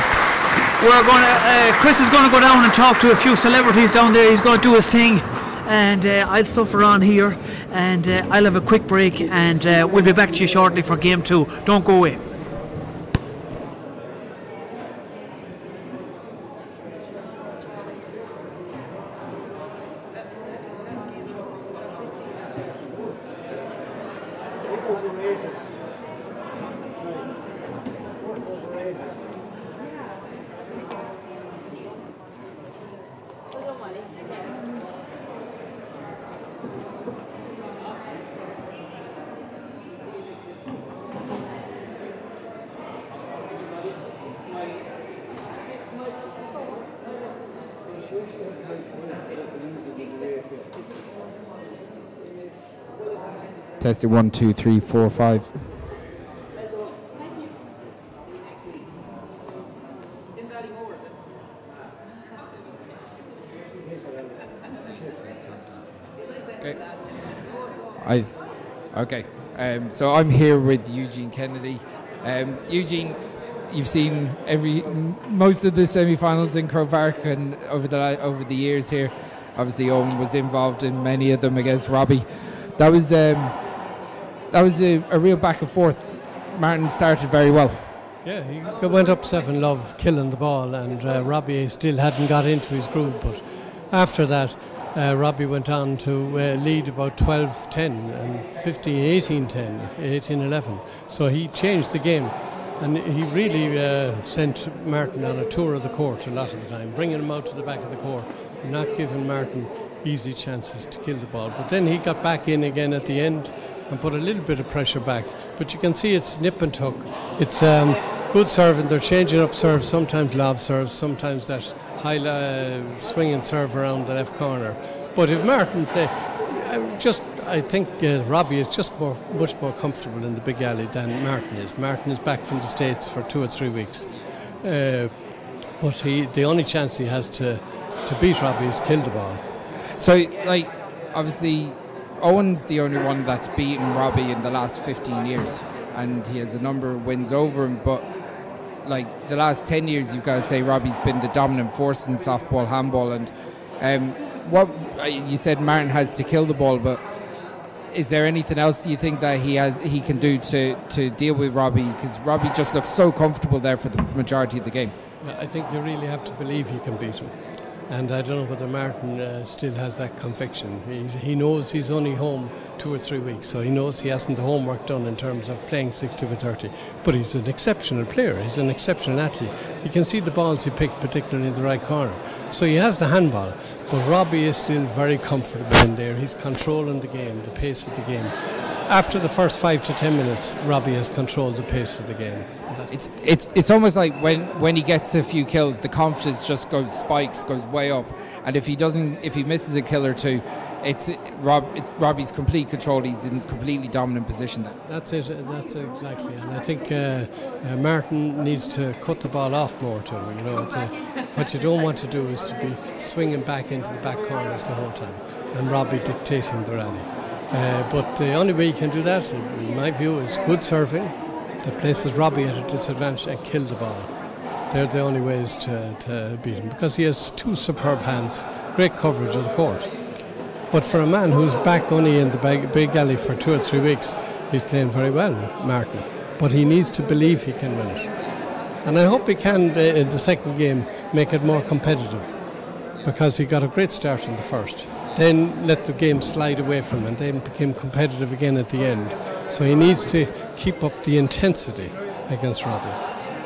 We're going to. Chris is going to go down and talk to a few celebrities down there. He's going to do his thing, and I'll suffer on here, and I'll have a quick break, and we'll be back to you shortly for game 2. Don't go away. Testing 1, 2, 3, 4, 5. Okay. So I'm here with Eugene Kennedy. Eugene, you've seen most of the semi-finals in Croke Park, and over the years here, obviously Owen was involved in many of them against Robbie. That was a real back and forth. Martin started very well. Yeah, he went up 7-love, killing the ball, and Robbie still hadn't got into his groove. But after that, Robbie went on to lead about 12-10 and 18-10, 18-11. So he changed the game, and he really sent Martin on a tour of the court a lot of the time, bringing him out to the back of the court and not giving Martin easy chances to kill the ball. But then he got back in again at the end and put a little bit of pressure back. But you can see it's nip and tuck. It's good serving. They're changing up serves, sometimes lob serves, sometimes that high swinging serve around the left corner. But if Martin play, I think Robbie is just much more comfortable in the big alley than Martin is. Martin is back from the States for 2 or 3 weeks. But the only chance he has to beat Robbie is kill the ball. So, like, obviously, Owen's the only one that's beaten Robbie in the last 15 years, and he has a number of wins over him. But, like, the last 10 years, you've got to say Robbie's been the dominant force in softball, handball. And what you said, Martin has to kill the ball, but is there anything else you think that he can do to deal with Robbie? Because Robbie just looks so comfortable there for the majority of the game. I think you really have to believe he can beat him. And I don't know whether Martin still has that conviction. He knows he's only home 2 or 3 weeks, so he knows he hasn't the homework done in terms of playing 60 or 30. But he's an exceptional player. He's an exceptional athlete. You can see the balls he picked, particularly in the right corner. So he has the handball. But Robbie is still very comfortable in there. He's controlling the game, the pace of the game. After the first 5 to 10 minutes, Robbie has controlled the pace of the game. It's almost like when he gets a few kills, the confidence just goes way up. And if he misses a kill or two, it's Robbie's complete control. He's in completely dominant position then. That's it. That's exactly. And I think Martin needs to cut the ball off more too. You know, what you don't want to do is to be swinging back into the back corners the whole time, and Robbie dictating the rally. But the only way you can do that, in my view, is good serving that places Robbie at a disadvantage and kill the ball. They're the only ways to beat him, because he has 2 superb hands, great coverage of the court. But for a man who's back only in the big alley for 2 or 3 weeks, he's playing very well, Martin. But he needs to believe he can win it. And I hope he can, in the second game, make it more competitive, because he got a great start in the first. Then let the game slide away from him and then became competitive again at the end. So he needs to keep up the intensity against Robbie.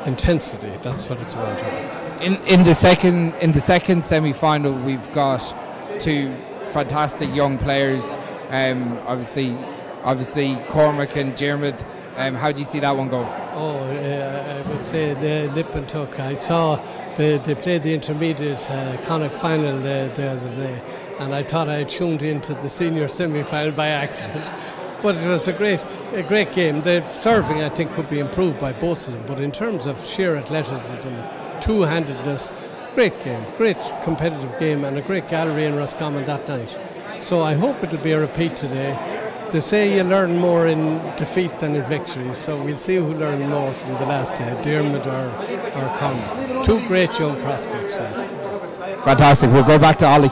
Intensity, that's what it's about. In the second semi-final, we've got 2 fantastic young players. Obviously Cormac and Diarmuid. How do you see that one go? I would say the nip and tuck. I saw they played the intermediate Connacht final the other day, and I thought I had tuned into the senior semi-final by accident. But it was a great game. The serving, I think, could be improved by both of them. But in terms of sheer athleticism, two-handedness, great game, great competitive game, and a great gallery in Roscommon that night. So I hope it'll be a repeat today. they say you learn more in defeat than in victory, so we'll see who learned more from the last day, Dermot or Conor. Two great young prospects. Fantastic. We'll go back to Ollie.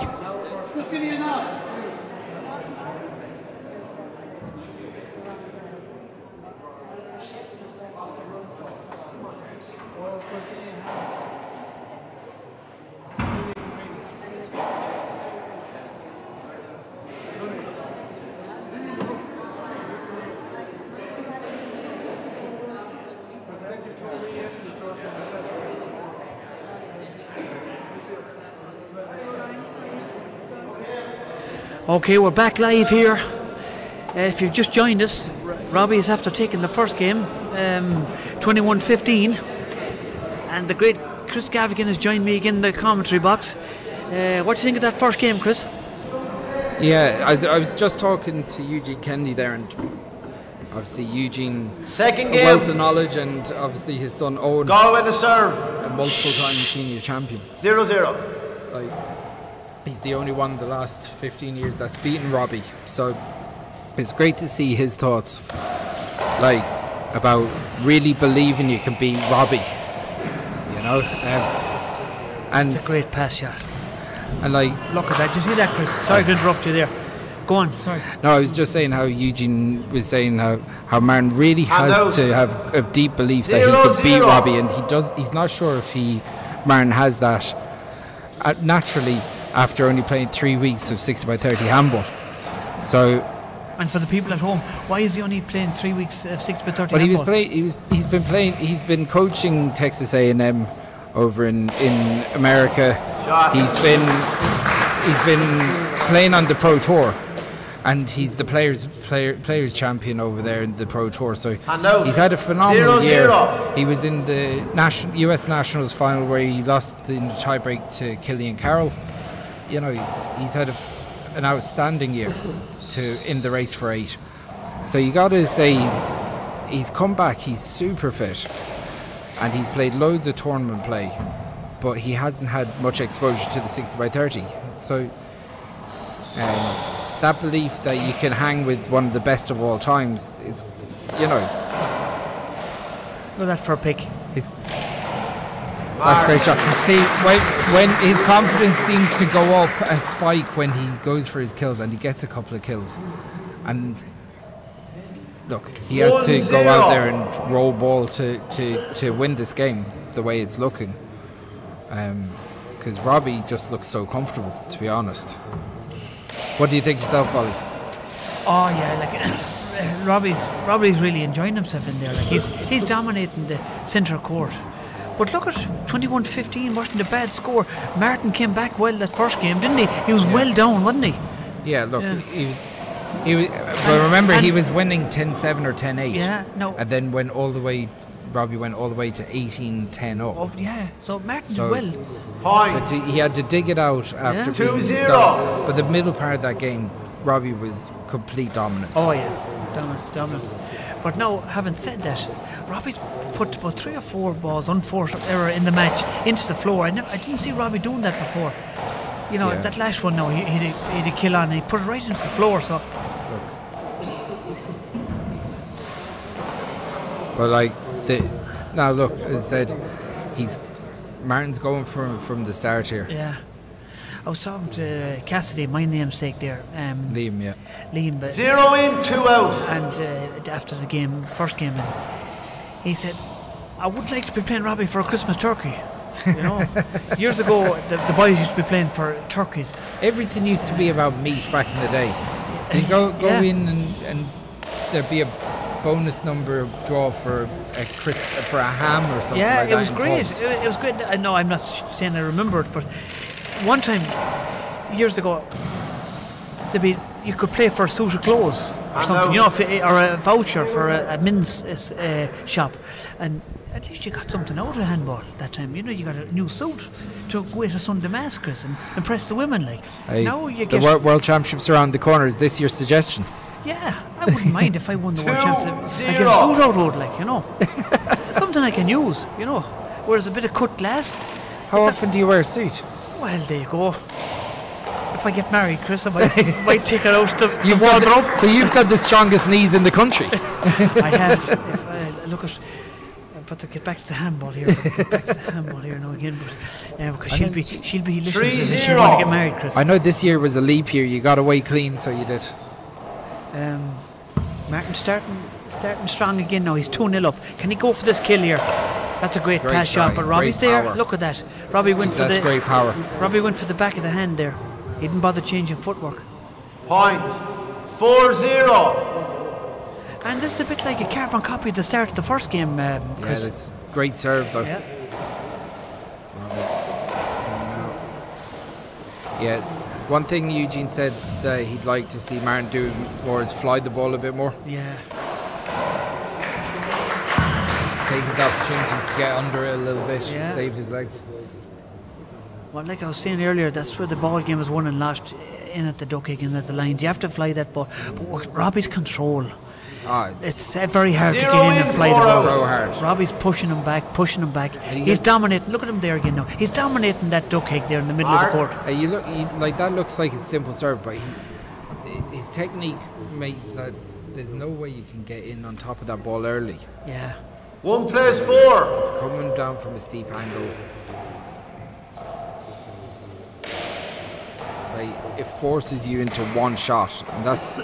Okay, we're back live here. If you've just joined us, Robbie is after taking the first game, 21-15, and the great Chris Gavigan has joined me again in the commentary box. What do you think of that first game, Chris? Yeah, I was just talking to Eugene Kennedy there, and obviously Eugene, Second a game. wealth of knowledge, and obviously his son Owen, Galway to serve. a multiple-time senior champion. 0-0. Like, he's the only one in the last 15 years that's beaten Robbie. So it's great to see his thoughts, like, about really believing you can beat Robbie. You know, and It's a great pass shot. and like, Look at that. Did you see that, Chris? Sorry to interrupt you there. Go on. Sorry. no, I was just saying how Eugene was saying how Martin really has to have a deep belief that he could beat 0-0. Robbie, and he's not sure if Martin has that naturally after only playing 3 weeks of 60x30 handball. So, And for the people at home, why is he only playing 3 weeks of 6x30? but he's been coaching Texas A&M over in America. Shot. He's been playing on the Pro Tour, and he's the players champion over there in the Pro Tour. So And out. he's had a phenomenal 0-0. year. He was in the US Nationals final where he lost in the tiebreak to Killian Carroll. You know, he's had an outstanding year in the race for 8. So you got to say he's come back. He's super fit, and he's played loads of tournament play, but he hasn't had much exposure to the 60x30. So that belief that you can hang with one of the best of all times is, you know, Look at that for a pick. that's a great shot. See, when his confidence seems to go up and spike when he goes for his kills, and he gets a couple of kills, and look, he has to go 1-0. out there and roll ball to win this game the way it's looking, because Robbie just looks so comfortable, to be honest. What do you think yourself, Ollie? Oh yeah, like Robbie's really enjoying himself in there. Like he's dominating the centre court. But look at 21-15 wasn't a bad score. Martin came back well that first game, didn't he? He was well down, wasn't he? Yeah, look, Yeah. he was. But remember, he was winning 10-7 or 10-8. Yeah, no. And then Robbie went all the way to 18-10 up. Oh yeah, so Martin So- did well. Point. But he had to dig it out after Yeah. being 2-0. down. But the middle part of that game, Robbie was complete dominance. Oh yeah, dominance. But no, having said that, Robbie's put about 3 or 4 balls, unforced error in the match, into the floor. I didn't see Robbie doing that before. You know, Yeah. that last one, no, he had a kill on and he put it right into the floor. So But like now, look, as I said, Martin's going from the start here. yeah, I was talking to Cassidy, my namesake there, Liam, yeah. Liam, but 0 in, 2 out. and after the game, first game, and he said, I would like to be playing Robbie for a Christmas turkey. You know, years ago the boys used to be playing for turkeys. Everything used to be about meat back in the day. You go Yeah. in and there'd be a bonus number draw for a ham or something Yeah, like it that was in great. pubs. It was great. I know I'm not saying I remember it, but one time years ago, you could play for a suit of clothes or something, you know, or a voucher for a men's shop, and at least you got something out of handball that time. You know, you got a new suit to go away to Sunday massacres and impress the women. Like Hey, now you the get World Championships around the corner. Is this your suggestion? Yeah, I wouldn't mind if I won the World 2-0. Championship. I get a suit out road, like, you know. It's something I can use, you know. Whereas a bit of cut glass, How often do you wear a suit? well, there you go. If if I get married, Chris, I might take it out to You've the wardrobe. but you've got the strongest knees in the country. I have. If I look at, but to get back to the handball here, now again, but because she'll be listening to this and she'll want to get married, Chris. I know this year was a leap year. You got away clean, so you did. Martin starting strong again now. He's 2-0 up. Can he go for this kill here? That's a great pass shot, but Robbie's there. Power. Look at that. Robbie went for That's great power. Robbie went for the back of the hand there. He didn't bother changing footwork. Point 4-0. And this is a bit like a carbon copy at the start of the first game, Chris. Yeah, that's great serve though. Yeah. Yeah. One thing Eugene said that he'd like to see Martin do more is fly the ball a bit more. Yeah. Take his opportunities to get under it a little bit, Yeah. save his legs. Well, like I was saying earlier, that's where the ball game is won and lost, in at the duck kick and at the lines. You have to fly that ball. But with Robbie's control, it's very hard to get in and fly the ball. So hard. Robbie's pushing him back. He's dominating. Look at him there again now. He's dominating that duck kick there in the middle of the court. Like that looks like a simple serve, but his technique makes that there's no way you can get in on top of that ball early. Yeah. 1 plays 4. It's coming down from a steep angle. Like it forces you into one shot, and that's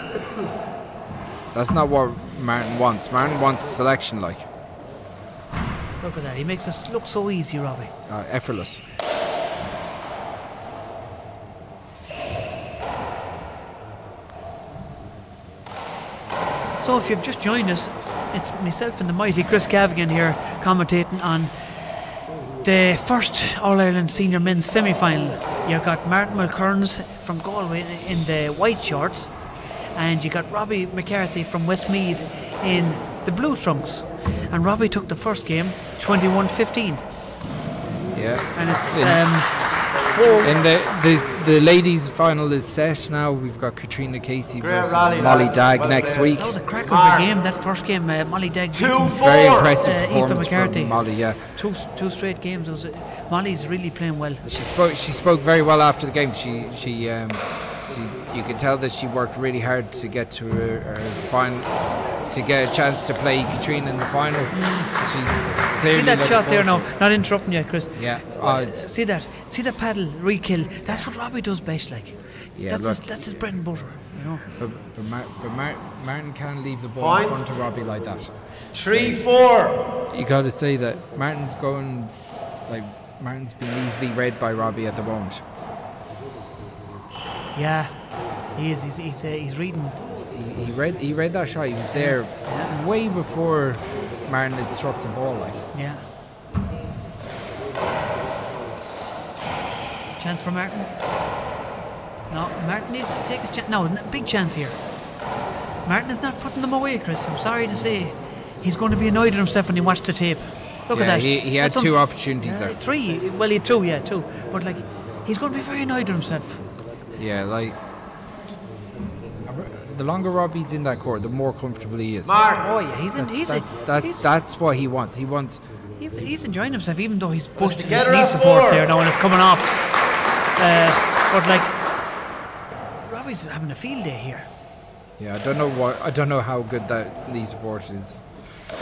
not what Martin wants. Martin wants selection, like. Look at that. He makes us look so easy, Robbie. Effortless. So if you've just joined us, it's myself and the mighty Chris Cavigan here commentating on the first All-Ireland Senior Men's semi-final. You've got Martin Mulkerrins from Galway in the white shorts, and you got Robbie McCarthy from Westmeath in the blue trunks. And Robbie took the first game 21-15. Yeah. And it's and the ladies' final is set now. We've got Katrina Casey versus rally, Molly lads. Dagg Well next played. week. that was a cracker of a game, that first game. Molly Dagg 2-4. Very impressive Aoife performance McCarthy. from Molly. Yeah, two straight games. Molly's really playing well. she spoke very well after the game. You could tell that she worked really hard to get to her final, to get a chance to play Katrina in the final. She's clearly See that shot there now? now. Not interrupting you, Chris. Yeah. See the paddle re-kill. That's what Robbie does best. Like. Yeah, That's his bread and butter. You know. But Martin can't leave the ball in front of Robbie like that. 3-4. You got to say that Martin's been easily read by Robbie at the moment. Yeah, he is. He's reading. He read that shot. He was there way before Martin had struck the ball. Like. Yeah. Chance for Martin. No, Martin needs to take his chance. No, big chance here. Martin is not putting them away, Chris. I'm sorry to say. He's going to be annoyed at himself when he watched the tape. Look at that. He had two opportunities there. 3. Well, he had 2, two. But like, he's going to be very annoyed at himself. Yeah, like the longer Robbie's in that court, the more comfortable he is. Oh yeah, That's what he wants. He's enjoying himself, even though he's busted his together knee at support 4. there now and it's coming off. But like, Robbie's having a field day here. Yeah, I don't know how good that knee support is.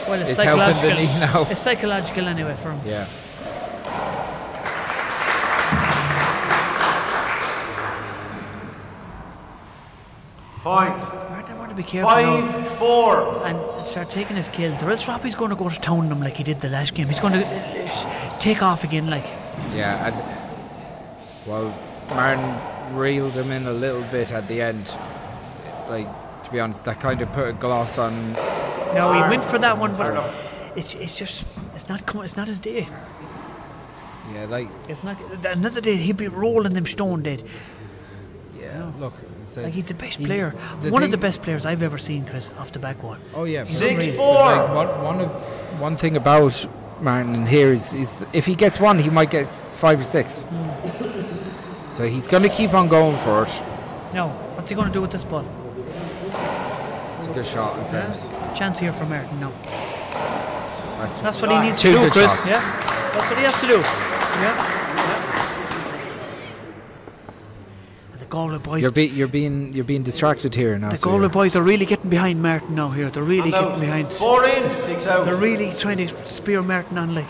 Well, it's helping psychological. the knee now. It's psychological anyway for him. Yeah. Point. Martin, I want to be careful now 5-4. and start taking his kills, or else Robbie's going to go to town him like he did the last game. He's going to take off again, like. Yeah, and well, Martin reeled him in a little bit at the end. Like, to be honest, that kind of put a gloss on. No, he went for that one, but it's not his day. Yeah, like. It's not another day. He'd be rolling them stone dead. Yeah, look. Like, he's the best player. One of the best players I've ever seen, Chris, off the back wall. Oh yeah. 6-4. Like, one thing about Martin in here is if he gets one, he might get 5 or 6. So he's going to keep on going for it. Now, what's he going to do with this ball? It's a good shot in fairness. Chance here for Martin now. That's what he he needs to do, good Chris. shots. Yeah, that's what he has to do. Yeah. The Galway boys. You're being distracted here now. The Galway boys are really getting behind Martin now here. They're really And getting out. behind. 4 in, 6 out. They're really trying to spear Martin on like.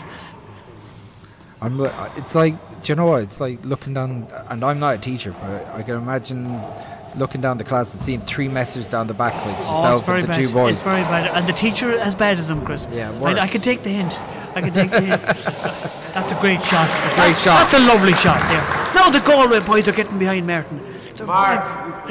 It's like, do you know what? It's like looking down, and I'm not a teacher, but I can imagine looking down the class and seeing 3 messes down the back like yourself and the bad. 2 boys. It's very bad. And the teacher as bad as them, Chris. Yeah, worse. I can take the hint. That's a great shot. Great shot. That's a lovely shot there. Now the Galway boys are getting behind Martin. Mark.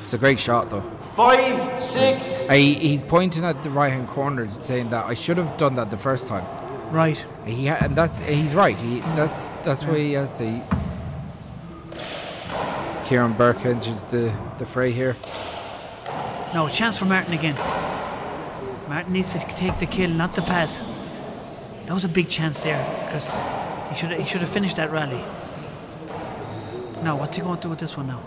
It's a great shot though. 5, 6. He's pointing at the right hand corner saying that I should have done that the first time. Right. And he's right. That's why he has to. Kieran Burke enters the fray here. No, chance for Martin again. Martin needs to take the kill, not the pass. That was a big chance there, because he should have finished that rally. Now, what's he going to do with this one now?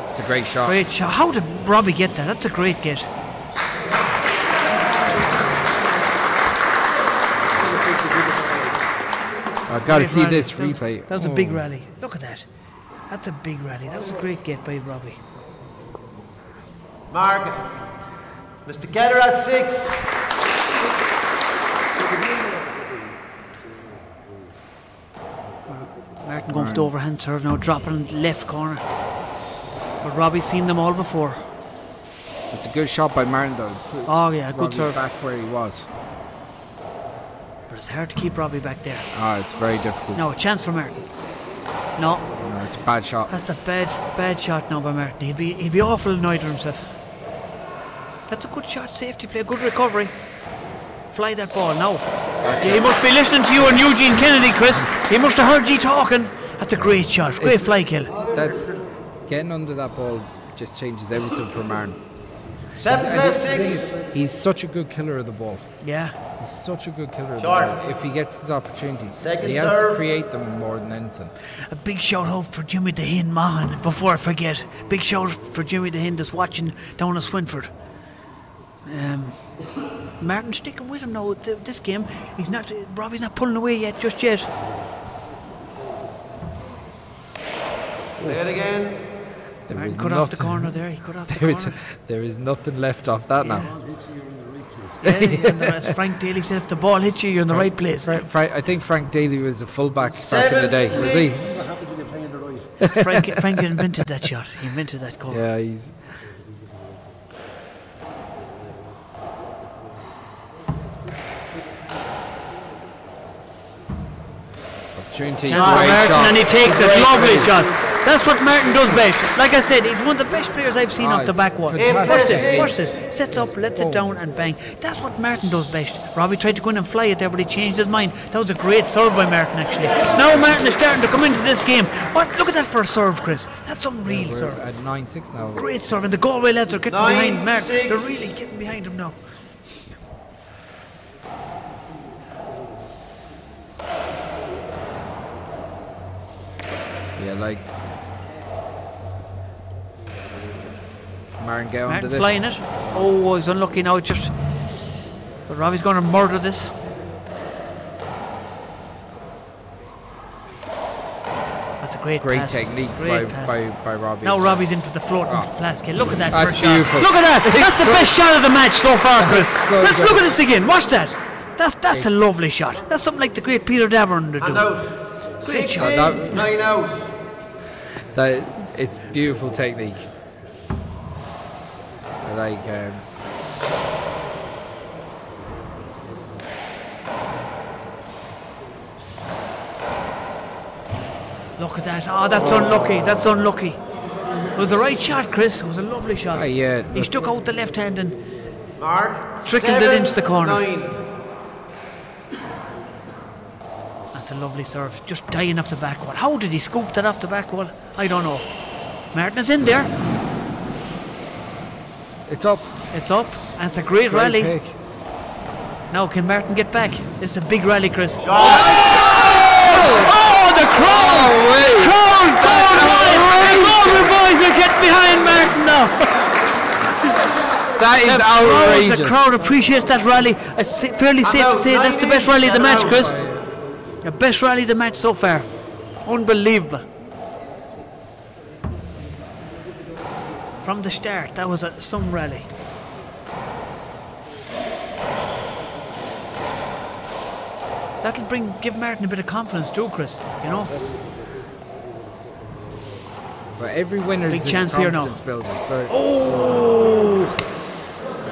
It's a great shot. Great shot. How did Robbie get that? That's a great get. I've got to Great see rally. this replay. That was a big rally. Look at that. That's a big rally. That was a great get by Robbie. Mark. Mr. Getter at 6. Martin going for the overhand serve now, dropping in the left corner. But Robbie's seen them all before. It's a good shot by Martin though. Oh yeah, good Robbie serve. back where he was. But it's hard to keep Robbie back there. It's very difficult. No, a chance for Martin. No, No, it's a bad shot. that's a bad shot now by Martin. He'd be awful annoyed with himself. That's a good shot, safety play, good recovery. Fly that ball now. He must be listening to you and Eugene Kennedy, Chris. He must have heard you talking. That's a great shot, great fly kill. That getting under that ball just changes everything for Martin. 7 And plus the thing 6. is, he's such a good killer of the ball. Yeah. He's such a good killer of the Short. ball. If he gets his opportunity, Second he has serve. to create them more than anything. A big shout out for Jimmy Dehin Mahan before I forget. Big shout out for Jimmy Dehin that's watching down at Swinford. Martin sticking with him now this game. Robbie's not pulling away just yet. Play it again. There Martin is cut off the nothing- corner there. He cut off the corner. There is nothing left off that now. Yeah, as Frank Daly said, if the ball hits you, you're in the right place. I think Frank Daly was a fullback back in the day. Was he? 6. Frank invented that shot. He invented that goal. Yeah, he's. Opportunity. Chance for Great Martin shot. and he takes it. Great Lovely finish. shot. That's what Martin does best. Like I said, he's one of the best players I've seen off the It's back wall. fantastic. Watch this. Sets up, lets it down and bang. That's what Martin does best. Robbie tried to go in and fly it there, but he changed his mind. That was a great serve by Martin actually. Now Martin is starting to come into this game. Look at that for a serve, Chris. That's unreal We're serve. at 9-6 now. Great serve, and the Galway lads are getting 9, behind Martin. 6. They're really getting behind him now. Yeah, like. Can Martin get onto Martin this? flying it. Oh, he's unlucky now. But Robbie's going to murder this. That's a great pass. technique Great pass. by Robbie. Now Robbie's in for the floating flask kill. Look at that That's first beautiful. shot. Look at that. That's the so- best shot of the match so far, Chris. so Let's good. look at this again. Watch that. That's a lovely shot. That's something like the great Peter Davern to And do. out. Great 6 shot. in, 9 out. It's beautiful technique. I like. Look at that. Oh, that's unlucky. That's unlucky. It was the right shot, Chris. It was a lovely shot. yeah, He stuck out the left hand and Mark. Trickled it 7, into the corner. 9. that's a lovely serve. Just dying off the back wall. How did he scoop that off the back wall? I don't know. Martin is in there. it's up. It's up. And it's a great rally. Pick. Now, can Martin get back? It's a big rally, Chris. Shot. Oh, the crowd! The Galway boys are getting behind Martin now. That is outrageous. The crowd appreciates that rally. It's fairly safe to say that's the best rally of the match, Chris. The best rally of the match so far. Unbelievable. From the start, that was some rally. That'll give Martin a bit of confidence too, Chris. You know. But every winner is big a chance here now. confidence builder. So he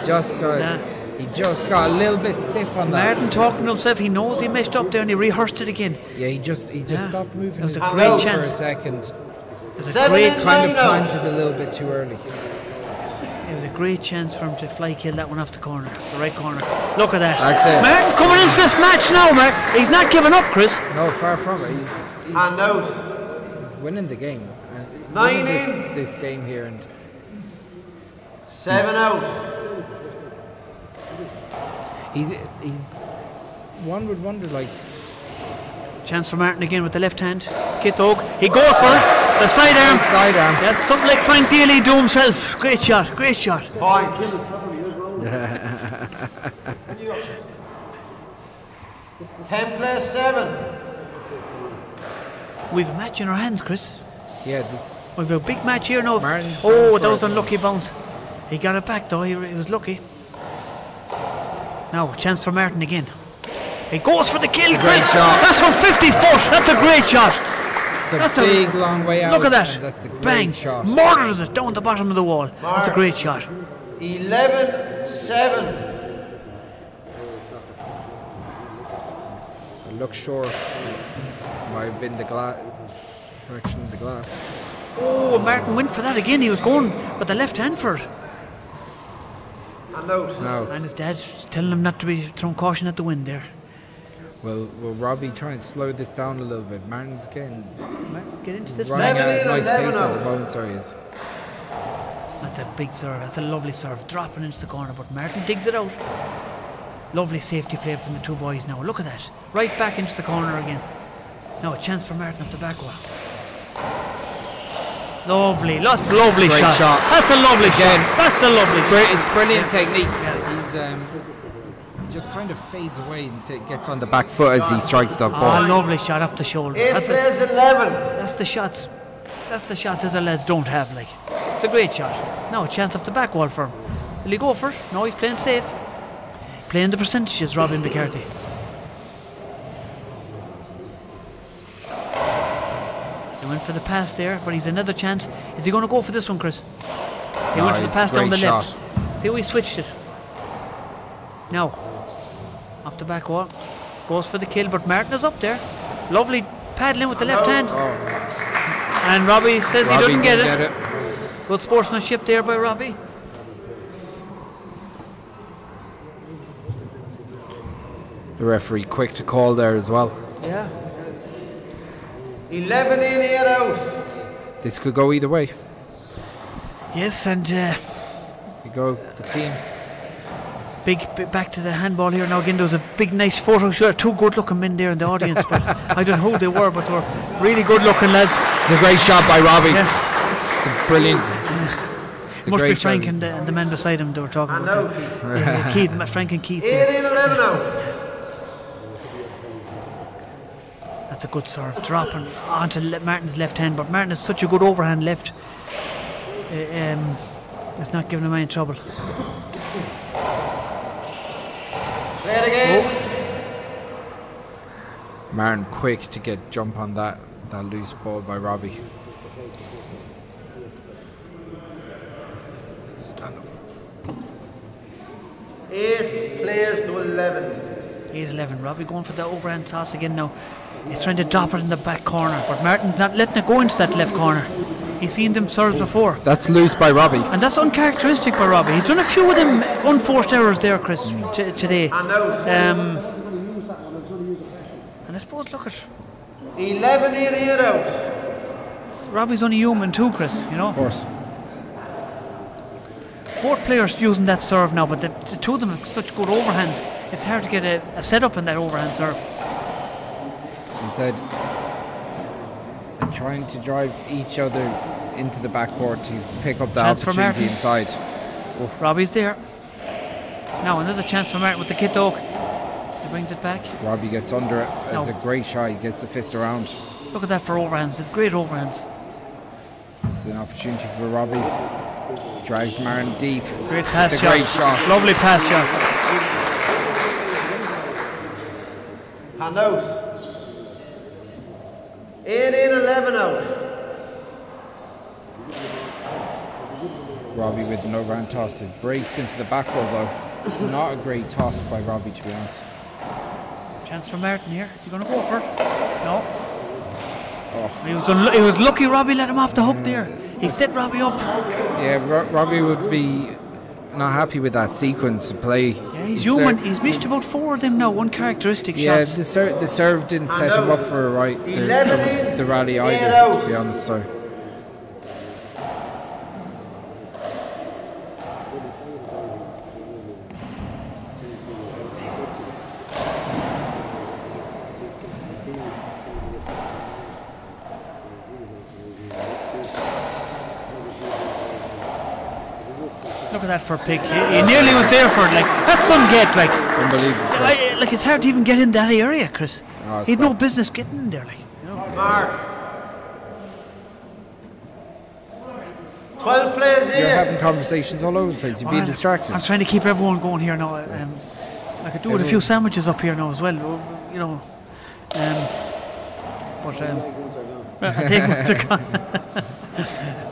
Nah. just got a little bit stiff on that. Martin talking to himself. He knows he messed up there, and he rehearsed it again. Yeah, he just stopped moving. It was his a great feet chance. for a second. It was a Seven great, and Kind of nine out. planted a little bit too early. it was a great chance for him to fly kill that one off the corner, the right corner. Look at that. That's it. Martin coming into this match now, Martin. He's not giving up, Chris. No, far from it. He's And out. winning the game. And 9 winning this game here, and 7 out. he's one would wonder, like, Chance for Martin again with the left hand. Kitog. He goes for it. The sidearm. sidearm. That's something like Frank Daly do himself. Great shot. Great shot. Point. 10 plus 7. We've a match in our hands, Chris. Yeah, this We've a big match here now. Martin's Oh, going that for was it. unlucky bounce. He got it back though. He was lucky. Now, chance for Martin again. He goes for the kill, great Chris. shot. That's from 50 foot. That's a great shot. it's a That's big long way out. Look at and that. That's a great Bang. shot. Murders it down the bottom of the wall. That's a great shot. 11-7. It looks short. Might have been the fraction of the glass. Oh, Martin went for that again. He was going with the left hand for it. And out. Now, And his dad's telling him not to be throwing caution at the wind there. will Robbie try and slow this down a little bit? Martin's getting Let's get into this running match. at a nice 11 pace at now. the moment. Sorry, is. That's a big serve. That's a lovely serve. Dropping into the corner, but Martin digs it out. Lovely safety play from the two boys now. Look at that. Right back into the corner again. Now a chance for Martin off the back wall. Lovely. That's a lovely Great shot. That's a lovely Again. shot. That's a lovely shot. It's brilliant technique. Yeah. He's he just kind of fades away and gets on the back foot as he strikes the Oh, ball. lovely shot off the shoulder. 8 plus 11. That's the shots. That's the shots that the lads don't have. Like, it's a great shot. Now a chance off the back wall for him. Will he go for it? No, he's playing safe. Playing the percentages, Robbie McCarthy. He went for the pass there, but he's another chance. Is he going to go for this one, Chris? He No, went for the it's pass a down the great left. See how he switched it. Now, off the back wall. Goes for the kill, but Martin is up there. Lovely paddling with the left hand. And Robbie says Robbie he doesn't get didn't it. Good sportsmanship there by Robbie. The referee quick to call there as well. Yeah. 11 in, 8 out. This could go either way. Yes, and You go the team. big back to the handball here now again. There was a big nice photo shoot. Two good looking men there in the audience, but I don't know who they were, but they were really good looking lads. It's a great shot by Robbie. Yeah. It's a brilliant. It's a Must be great Frank shot. and the man beside him they were talking And about. out. Yeah, Keith, Frank and Keith. 8 Yeah. in, 11 out. That's a good serve. Dropping onto Martin's left hand, but Martin has such a good overhand left. It's not giving him any trouble. Play it again. Martin quick to get jump on that loose ball by Robbie. Stand up. 8 players to 11. 8-11. Robbie going for the overhand toss again now. He's trying to drop it in the back corner, but Martin's not letting it go into that left corner. He's seen them serves before. That's loose by Robbie. And that's uncharacteristic by Robbie. He's done a few of them unforced errors there, Chris, today. And out. And I suppose, look at 11 in, 8 out. Robbie's only human too, Chris, you know. Of course. Both players using that serve now, but the two of them have such good overhands. It's hard to get a setup in that overhand serve. He said, and trying to drive each other into the backcourt to pick up the Chance for opportunity Martin. inside. Robbie's there. Now another chance for Martin with the kit oak. He brings it back. Robbie gets under it. It's No. a great shot. He gets the fist around. Look at that for overhands. They've great overhands. It's an opportunity for Robbie. Drags Martin deep. Great pass It's a shot. great shot. Lovely pass shot. Hand out. 18-11 out. Robbie with an overhand toss. It breaks into the back row though. It's not a great toss by Robbie, to be honest. Chance for Martin here. Is he going to go for it? No. Oh. He was lucky Robbie let him off the hook there. He set Robbie up. Yeah, Robbie would be not happy with that sequence of play. Yeah, he's human. He's missed about 4 of them now. Uncharacteristic Yeah, shots. the serve didn't set him up for the rally either, to be honest. So. Look at that for a pick. He nearly was there for it. Like, that's some get. Like, Unbelievable. like it's hard to even get in that area, Chris. Oh, He'd no business getting in there. Like, you know. Mark. 12 players You're here. having conversations all over the place. You're being distracted. I'm trying to keep everyone going here now. I could do with a few sandwiches up here now as well. You know. I take ones are gone.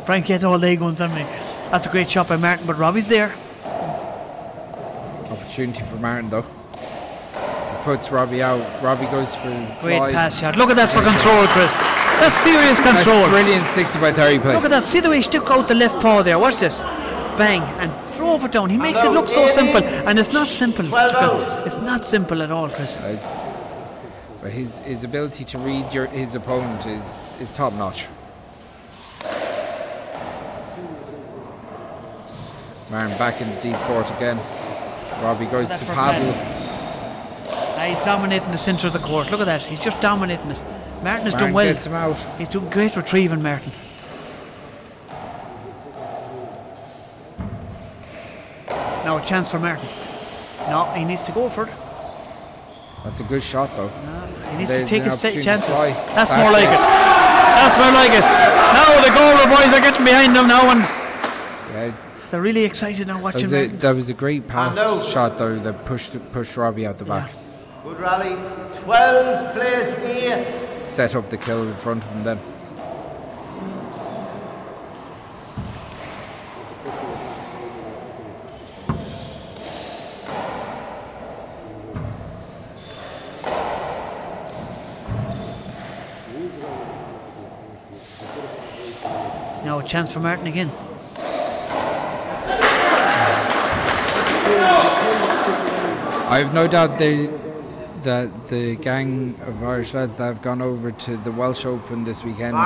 Frank get all day guns on me. That's a great shot by Martin, but Robbie's there. Opportunity for Martin though. He puts Robbie out. Robbie goes for Great fly. pass shot. Look at that for control, Chris. That's serious control. That's brilliant 60 by 30 play. Look at that. See the way he stuck out the left paw there. Watch this. Bang. And drove it down. He makes it look so simple. And it's not simple. 12 out. It's not simple at all, Chris. But his ability to read his opponent is top notch. Martin back in the deep court again. Robbie goes That's to for paddle. He's dominating the centre of the court. Look at that. He's just dominating it. Martin has Martin done well. gets him out. He's doing great retrieving, Martin. Now a chance for Martin. No, he needs to go for it. That's a good shot though. He needs There's to take an his opportunity to chances. fly. That's more like it. That's more like it. Now the Galway boys are getting behind them now, and Yeah, they're really excited now watching Martin. that was a great pass shot though that pushed Robbie out the back. Good rally. 12 players 8. Set up the kill in front of him then. Now a chance for Martin again. I have no doubt that the gang of Irish lads that have gone over to the Welsh Open this weekend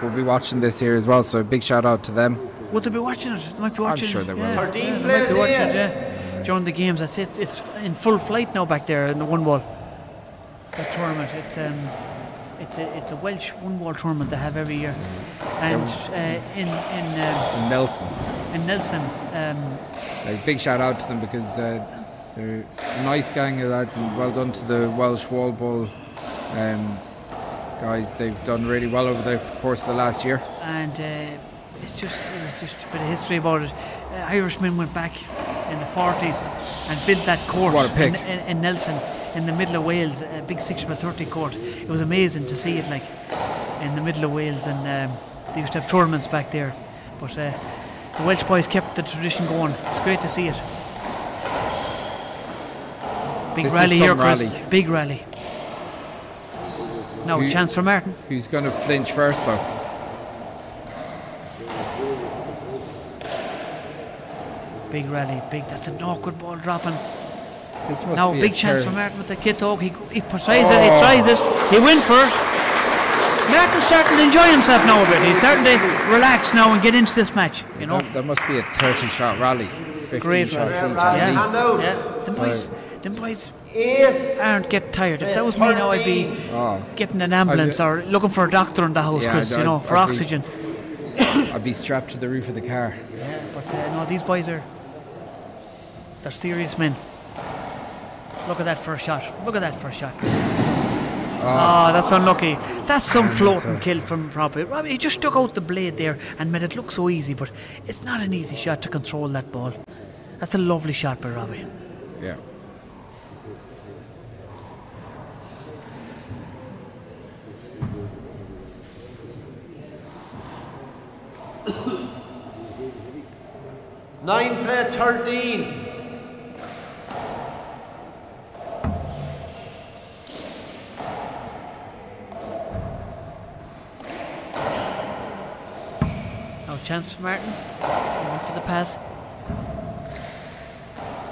will be watching this here as well, so big shout out to them. Would they be watching it? They might be watching sure it. they will. Yeah, 13 they might players be watching here. it, yeah. During the games, that's it. It's in full flight now back there in the one wall. That tournament, it's a Welsh one wall tournament they have every year, and in Nelson. Nelson. A big shout out to them because they're a nice gang of lads, and well done to the Welsh Wall Ball guys. They've done really well over the course of the last year. And it was just a bit of history about it. Irishmen went back in the 40s and built that court What a pick. in Nelson, in the middle of Wales, a big 6x30 court. It was amazing to see it like in the middle of Wales, and they used to have tournaments back there. But the Welsh boys kept the tradition going. It's great to see it. Big This is rally here, some Chris. rally. Big rally. Now a chance for Martin. Who's going to flinch first though? Big rally, big. That's an awkward ball dropping. This must Now be big a chance third. for Martin with the kit talk. He tries it. He tries it. He went for it. Martin's starting to enjoy himself now a bit. He's starting to relax now and get into this match. You know, That must be a 30-shot rally. 15 Great shots rally. each Yeah. at Hand least. out. yeah. Them boys 8. aren't get tired. If that was me now, I'd be Oh, getting an ambulance or looking for a doctor in the house, Yeah, Chris. I'd- You know, for I'd be- oxygen. I'd be strapped to the roof of the car. But no, these boys are They're serious men. Look at that first shot. Look at that first shot, Chris. Oh, that's unlucky. That's some floating kill from Robbie. Robbie, he just stuck out the blade there and made it look so easy, but it's not an easy shot to control that ball. That's a lovely shot by Robbie. Yeah. Nine play 13. Now chance for Martin. He went for the pass.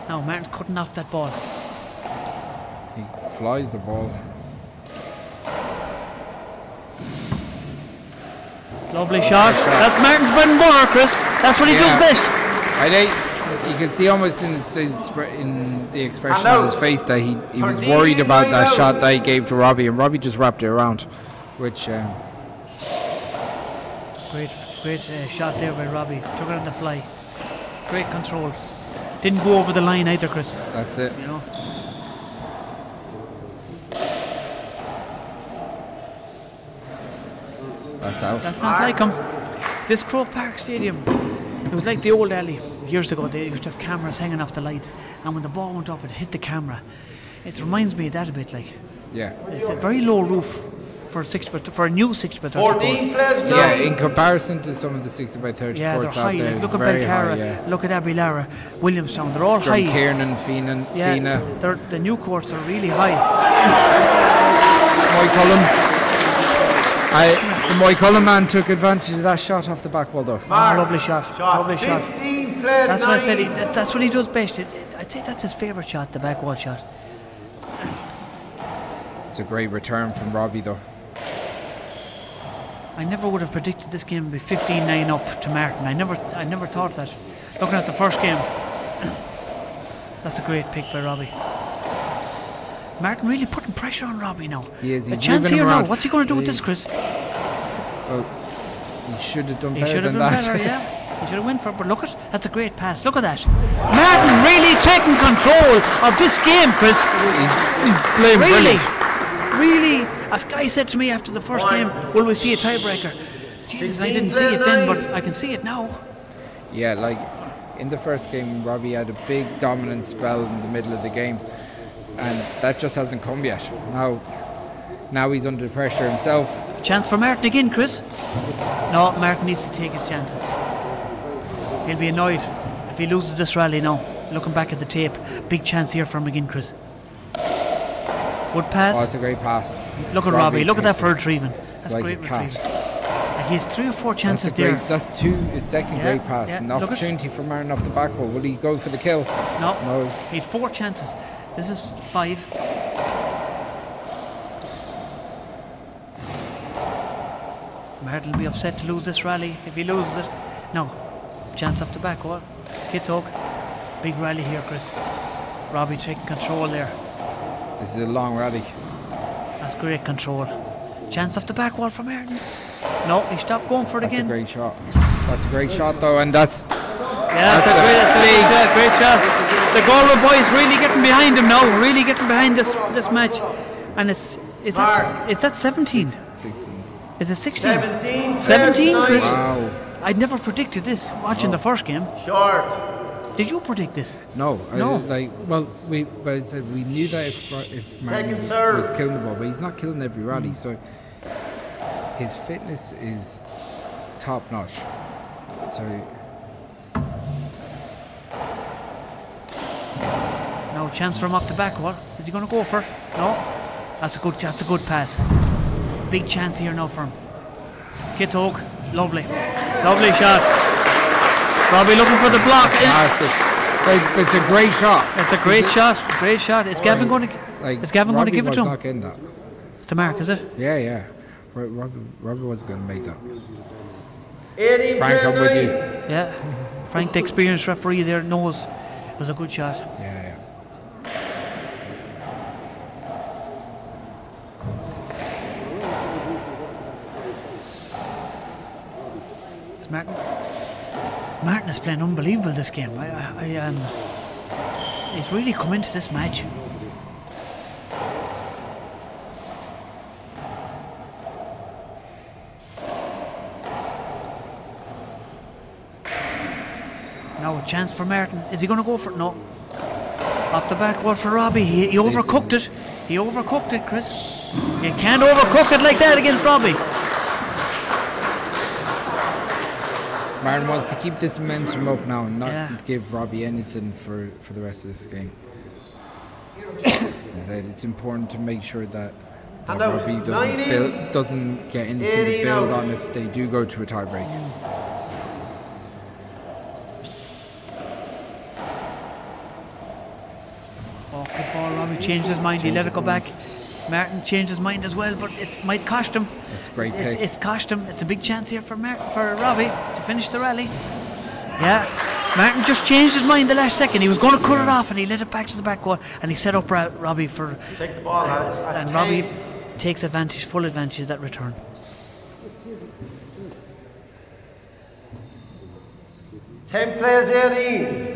Now Martin's cutting off that ball. He flies the ball. Lovely shot. That's Martin's bread and butter, Chris. That's what he does best. I think you can see almost in the expression on his face that he was worried about that shot that he gave to Robbie, and Robbie just wrapped it around, which great shot there by Robbie. Took it on the fly. Great control. Didn't go over the line either, Chris. That's it. You know. That's out. That's not like him. This Croke Park Stadium, it was like the old alley years ago. They used to have cameras hanging off the lights, and when the ball went up, it hit the camera. It reminds me of that a bit, like. Yeah. It's a very low roof for a new 60 by 30 14 court. plays 9. Yeah, in comparison to some of the 60 by 30 Yeah, they're courts high. out there, Look at very high, Belcara, yeah. look at Abilara, Williamstown. They're all high. Kiernan, Fina. Yeah, the new courts are really high. The Mulkerrins man took advantage of that shot off the back wall, though. Lovely shot. Lovely shot. 15 plays That's 9. what I said. That's what he does best. I'd say that's his favourite shot, the back wall shot. It's a great return from Robbie, though. I never would have predicted this game would be 15-9 up to Martin. I never thought that. Looking at the first game, that's a great pick by Robbie. Martin really putting pressure on Robbie now. He is. He's a chance moving here him now. around. What's he going to do with this, Chris? Well, he should have done He better should have than done that. better, yeah. He should have went for it, but look at that's a great pass. Look at that. Martin really taking control of this game, Chris. He's playing Really, brilliant. really. A guy said to me after the first game, "Will we see a tiebreaker?" Jesus, I didn't see it then, but I can see it now. Yeah, like in the first game, Robbie had a big dominant spell in the middle of the game, and that just hasn't come yet. Now he's under pressure himself. Chance for Martin again, Chris. No, Martin needs to take his chances. He'll be annoyed if he loses this rally now. Looking back at the tape, big chance here for him again, Chris. Good pass. Oh, it's a great pass. Look at Robbie. Look at that for retrieving. That's like great a cat. retrieving. He has 3 or 4 chances That's a there. great. That's his second Yeah, great pass. yeah. An Look at- opportunity for Martin off the back wall. Will he go for the kill? No. No. He had 4 chances. This is 5. Martin will be upset to lose this rally if he loses it. No. Chance off the back wall. Kitog. Big rally here, Chris. Robbie taking control there. This is a long rally. That's great control. Chance off the back wall from Martin. No, he stopped going for it That's again. a great shot. That's a great shot, though, and that's. Yeah, that's a great shot. The Galway boys really getting behind him now. Really getting behind this match. And is that 17? 16. Is it 16? 17. 17, Chris. Wow. I'd never predicted this watching the first game. Short. Did you predict this? No. No. But I said we knew that if Martin Second serve. was killing the ball, but he's not killing every rally, so his fitness is top notch. So No chance for him off the back wall. Is he going to go for it? No. That's a good pass. Big chance here now for him. Kitog, lovely shot. Robbie looking for the block. it's a great shot. It's a great shot. Great shot. Is Gavin going to? Is Gavin going to give it to him? Not getting that. To Mark, is it? Yeah. Robbie wasn't going to make that. 18 Frank, I'm play with 9. you. Yeah. Frank, the experienced referee there, knows it was a good shot. Yeah. Martin is playing unbelievable this game. He's really come into this match. Now a chance for Martin. Is he going to go for it? No. Off the back wall for Robbie. He overcooked it. He overcooked it, Chris. You can't overcook it like that against Robbie. Martin wants to keep this momentum up now and not give Robbie anything for the rest of this game. As I said, it's important to make sure that Robbie doesn't get anything to build on if they do go to a tiebreak. Oh, good ball. Robbie changed his mind. He let it go back. Martin changed his mind as well, but it might cost him. It's a great pick. It's cost him. It's a big chance here for Robbie to finish the rally. Yeah, Martin just changed his mind the last second. He was going to cut it off and he let it back to the back wall and he set up Robbie for... Take the ball, lads. And Robbie takes full advantage of that return. Ten plays 18.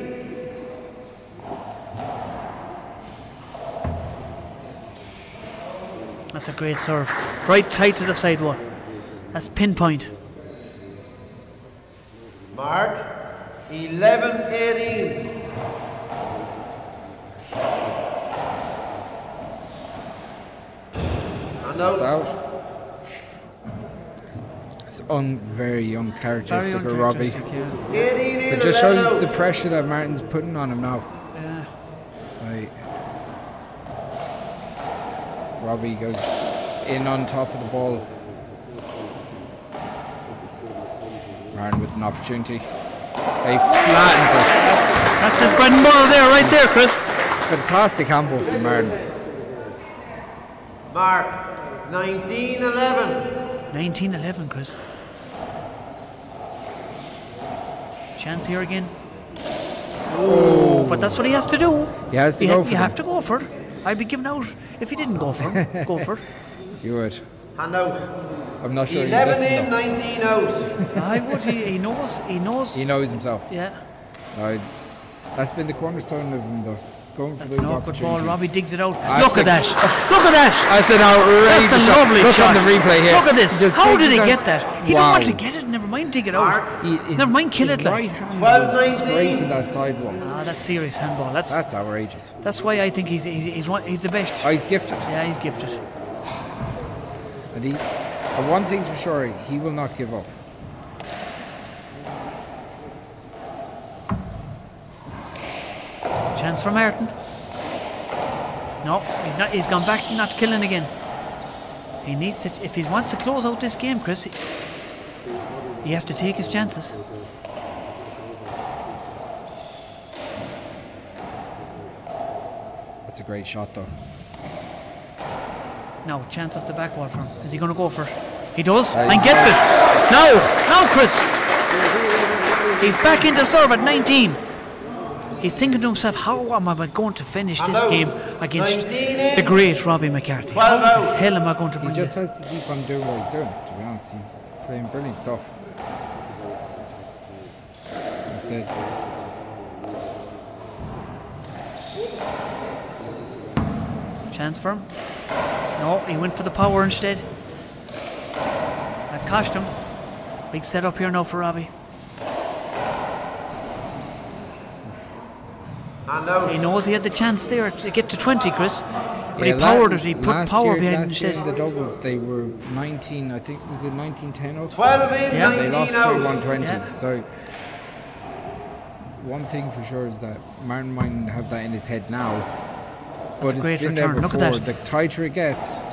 That's a great serve. Right tight to the side wall. That's pinpoint. Mark, 11-18. And It's out. It's very uncharacteristic of Robbie. Yeah. It just shows the pressure that Martin's putting on him now. Yeah. Right. Robbie goes in on top of the ball. Martin with an opportunity. He flattens it. That's his bread and butter there, right there, Chris. Fantastic handball from Martin. Mark, 19-11. 19-11, Chris. Chance here again. Oh, but that's what he has to do. He has to go for it. You have to go for it. I'd be giving out if he didn't go for it. Go for it. You would. Hand out. I'm not sure. 11 in, 19 out. I would. He knows. He knows. He knows himself. Yeah. That's been the cornerstone of him, though. Going for That's those an awkward ball. opportunities. Robbie digs it out. That's Look at that. Look at that. That's an outrageous That's a shot. lovely Look shot. on the replay here. Look at this. He just How digs did he it get out. that? He Wow. didn't want to get it. Never mind dig it out. Mark, Never mind kill it. His Like. right hand 12, was 19. scraping that sidewall. Ah, that's serious handball. That's outrageous. That's why I think he's the best. Oh, he's gifted. Yeah, he's gifted. And one thing's for sure, he will not give up. Chance for Martin. No, he's not. He's gone back, not killing again. He needs to. If he wants to close out this game, Chris, he has to take his chances. That's a great shot, though. No, chance off the back wall for him. Is he going to go for it? He does, and gets it. No, Chris. He's back into serve at 19. He's thinking to himself, how am I going to finish this game against the great Robbie McCarthy? How the hell am I going to bring He just this? has to keep on doing what he's doing, to be honest. He's playing brilliant stuff. That's it. Chance for him. No, he went for the power instead. That cost him. Big setup here now for Robbie. He knows he had the chance there to get to 20, Chris. But he powered it. He put power behind it last year instead. in the doubles, they were 19, I think, was it 19-10 up? 12 in, Yeah. They 19 lost out. 21-20. Yeah. So, one thing for sure is that Martin might have that in his head now. But a great it's been there return. before. Look at that. The tighter it gets, It's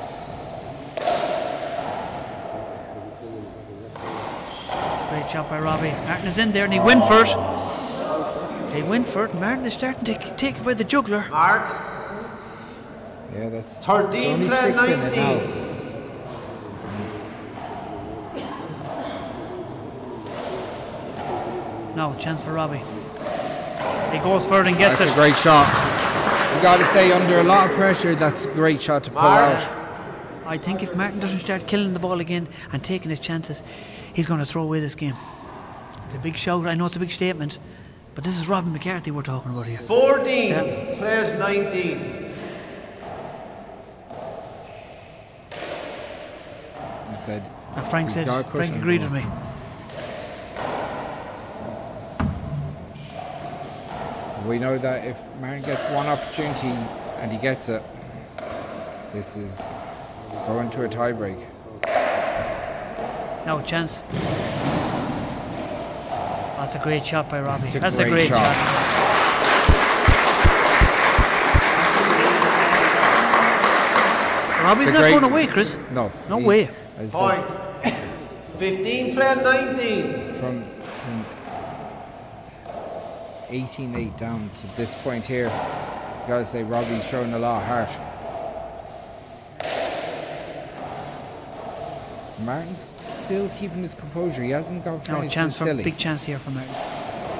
a great shot by Robbie. Martin is in there and he went for it. He went for it. Martin is starting to take it by the juggler. Mark, yeah, that's 13 only play 6 in it 19. now. No, chance for Robbie. He goes for it and gets That's it. a great shot. You got to say, under a lot of pressure, that's a great shot to pull Mark. out. I think if Martin doesn't start killing the ball again and taking his chances, he's going to throw away this game. It's a big shout. I know it's a big statement, But this is Robbie McCarthy we're talking about here. 14 plays 19. He said. Frank he's said. got a cushion. Frank agreed with me. We know that if Martin gets one opportunity and he gets it, this is going to a tiebreak. Now a chance. That's a great shot by Robbie. That's a great shot. Robbie's not going away, Chris. No. No way. Point. 15 playing 19. From 18-8 down to this point here, you gotta say Robbie's showing a lot of heart. Martin's still keeping his composure. He hasn't gone for anything chance for silly. big chance here for Martin.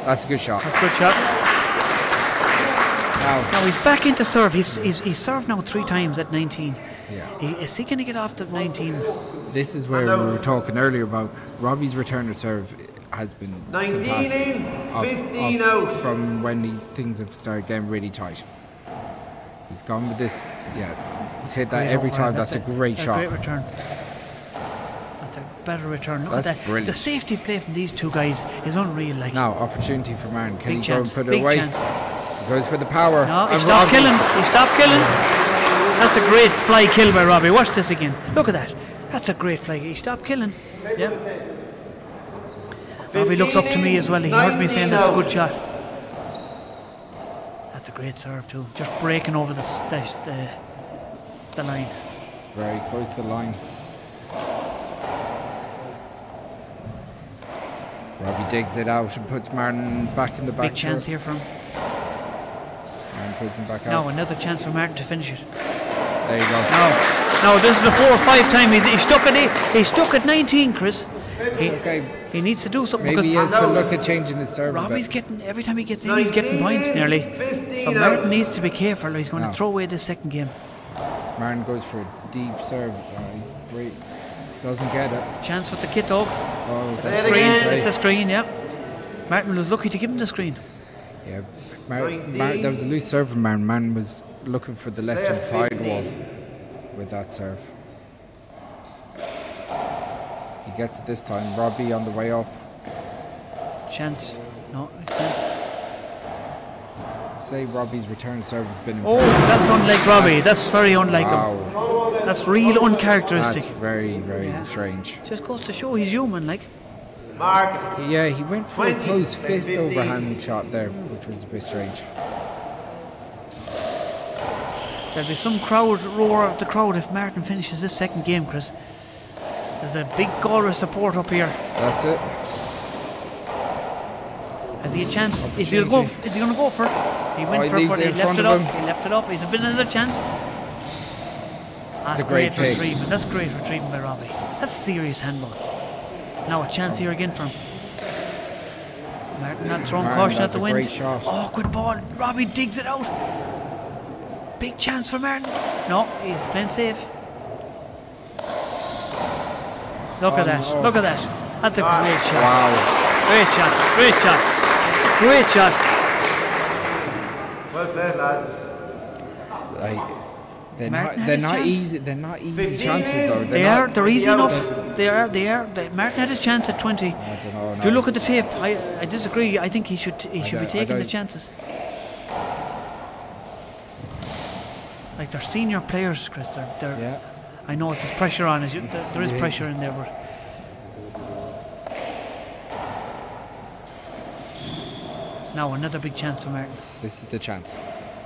That's a good shot. That's a good shot. Now he's back into serve. He's served now 3 times at 19. Yeah. Is he going to get off to 19? This is where we were talking earlier about Robbie's return to serve has been 19 fantastic. in, 15 out. From when things have started getting really tight. He's gone with this. Yeah, he's hit that every time. That's a great shot. Great return. That's a better return. Look That's at that. brilliant. The safety play from these two guys is unreal. Like Now, opportunity for Martin. Can big he chance. go and put Big it away? chance. He goes for the power. No, he And stopped Robbie- killing. He stopped killing. That's a great fly kill by Robbie. Watch this again. Look at that. That's a great fly. He stopped killing. Yeah. Robbie looks up to me as well. He heard me saying that's a good shot. That's a great serve too. Just breaking over the line. Very close to the line. Robbie digs it out and puts Martin back in the back. Big chance here for him. And puts him back Now out. another chance for Martin to finish it. There you go. No, this is the 4 or 5 time he's stuck at 8. He's stuck at 19, Chris. Okay. He needs to do something Maybe he because has to look at changing his serve. Robbie's getting, every time he gets in, he's getting points nearly. 15 So Martin needs to be careful or he's going No. to throw away this second game. Martin goes for a deep serve. Great. Doesn't get it. Chance with the kit dog. Oh, It's a Say it screen. again. It's a screen, yeah. Martin was lucky to give him the screen. Yeah. There was a loose serve from Martin. Martin was looking for the left hand side wall with that serve. He gets it this time. Robbie on the way up. Chance. No, chance. Say Robbie's return serve has been Oh, impressive. that's unlike Robbie. That's very unlike him. Wow. That's real uncharacteristic. That's very, very strange. Just goes to show he's human, like. Mark. Yeah, he went for a 20, close fist 15. overhand shot there, which was a bit strange. There'll be some roar of the crowd if Martin finishes this second game, Chris. There's a big Galway support up here. That's it. Has he a chance? Is he going to go for it? He went he for it, leaves but it he in left front it of up. him. He left it up. He's been another chance. That's a great pick. retrieving. That's great retrieving by Robbie. That's serious handball. Now a chance here again from Martin, not throwing Martin, caution at that's the a wind. great shot. Oh, good ball. Robbie digs it out. Big chance for Martin. No, he's playing safe. Look at that. no. Look at that. That's a great shot. Wow. Great shot. Great shot. Great shot. Well played, lads. They're Martin not. had They're his not chance. easy. They're not easy 15. chances though. They're easy Yeah. enough. They are. Martin had his chance at 20. I don't know. If you look at the tape, I disagree. I think he should be don't- taking I the don't- chances. Like they're senior players, Chris. They're Yeah. I know there's pressure on us. There is pressure in there, but now another big chance for Martin. This is the chance.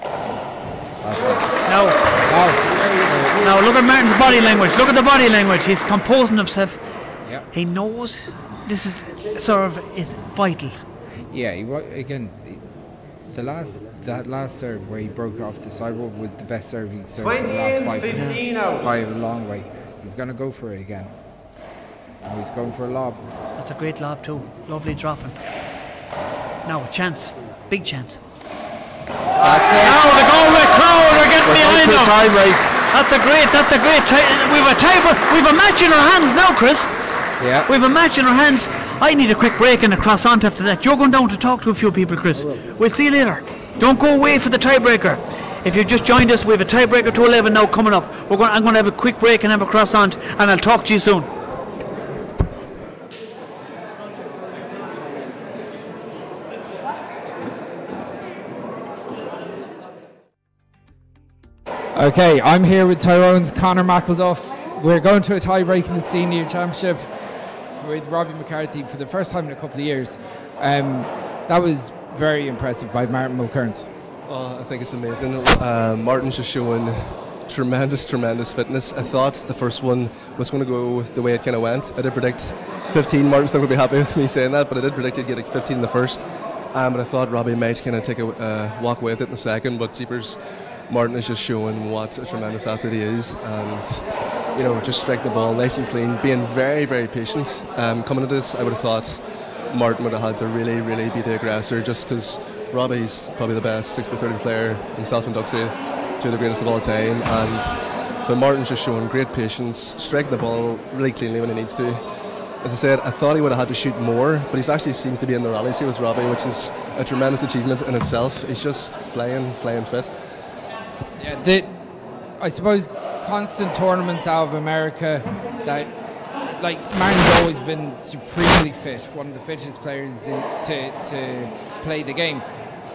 That's it. Now, Oh. now look at Martin's body language. Look at the body language. He's composing himself. Yeah. He knows this is serve is vital. Yeah. Again. That last serve where he broke off the sidewalk was the best serve he's served in 20 the last in, 5 minutes 15 out. by a long way. He's going to go for it again. Now he's going for a lob. That's a great lob too. Lovely dropping. Now a chance. Big chance. That's it. Now the Galway crowd are getting We're behind going to a them. tie break. That's a great we've a match in our hands now, Chris. Yeah. We've a match in our hands. I need a quick break and a croissant after that. You're going down to talk to a few people, Chris. We'll see you later. Don't go away for the tiebreaker. If you've just joined us, we have a tiebreaker to 11 now coming up. I'm going to have a quick break and have a croissant, and I'll talk to you soon. Okay, I'm here with Tyrone's Conor McElduff. We're going to a tie-break in the Senior Championship with Robbie McCarthy for the first time in a couple of years. That was very impressive by Martin Mulkerrins. Oh, I think it's amazing. Martin's just showing tremendous fitness. I thought the first one was going to go the way it kind of went. I did predict 15. Martin's not going to be happy with me saying that, but I did predict he'd get 15 in the first. But I thought Robbie might kind of take a walk away with it in the second, but jeepers, Martin is just showing what a tremendous athlete he is, and just striking the ball nice and clean, being very, very patient. Coming into this, I would have thought Martin would have had to really, really be the aggressor, just because Robbie's probably the best 6x30 player, himself and Duxie, two of the greatest of all time. But Martin's just showing great patience, striking the ball really cleanly when he needs to. As I said, I thought he would have had to shoot more, but he actually seems to be in the rallies here with Robbie, which is a tremendous achievement in itself. He's just flying fit. Yeah, I suppose constant tournaments out of America, that Martin's always been supremely fit, one of the fittest players to play the game,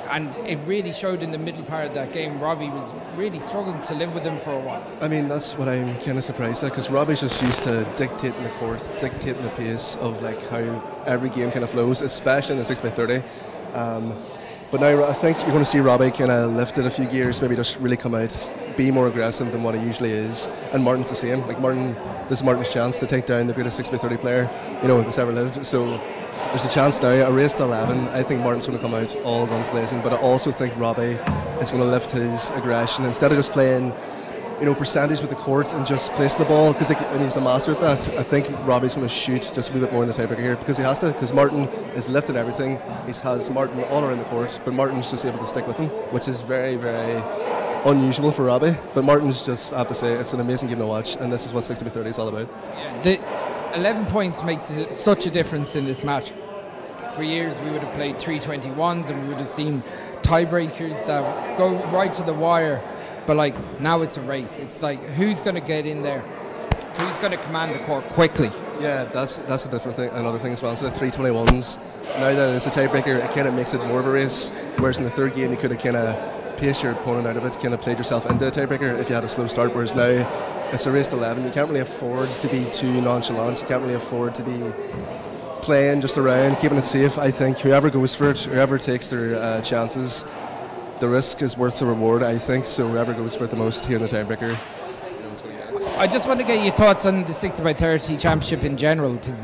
and it really showed in the middle part of that game. Robbie was really struggling to live with him for a while. I mean, that's what I'm kind of surprised at, because Robbie's just used to dictating the court, dictating the pace of how every game kind of flows, especially in the 6x30. But now I think you're going to see Robbie kind of lift it a few gears, maybe just really come out, be more aggressive than what he usually is. And Martin's the same. This is Martin's chance to take down the greatest 6x30 player, that's ever lived. So there's a chance now, a race to 11. I think Martin's going to come out all guns blazing, but I also think Robbie is going to lift his aggression. Instead of just playing percentage with the court and just placing the ball, because he's a master at that. I think Robbie's going to shoot just a wee bit more in the tiebreaker here, because he has to, because Martin has lifted everything. He has Martin all around the court, but Martin's just able to stick with him, which is very, very unusual for Robbie. But Martin's just, I have to say, it's an amazing game to watch, and this is what 60x30 is all about. Yeah, the 11 points makes such a difference in this match. For years we would have played 321s and we would have seen tiebreakers that go right to the wire. But now it's a race. It's who's going to get in there? Who's going to command the court quickly? Yeah, that's a different thing. Another thing as well. Instead of 321s, now that it's a tiebreaker, it kind of makes it more of a race. Whereas in the third game, you could have kind of paced your opponent out of it, kind of played yourself into a tiebreaker if you had a slow start. Whereas now it's a race to 11. You can't really afford to be too nonchalant. You can't really afford to be playing just around, keeping it safe. I think whoever goes for it, whoever takes their chances, the risk is worth the reward, I think. So whoever goes for it the most here in the tiebreaker. I just want to get your thoughts on the 60x30 championship in general, because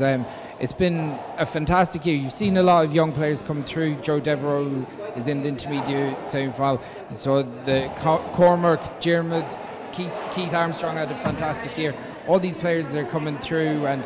it's been a fantastic year. You've seen a lot of young players come through. Joe Devereaux is in the intermediate semi-final. So the Cormac, Diarmuid, Keith Armstrong had a fantastic year. All these players are coming through, and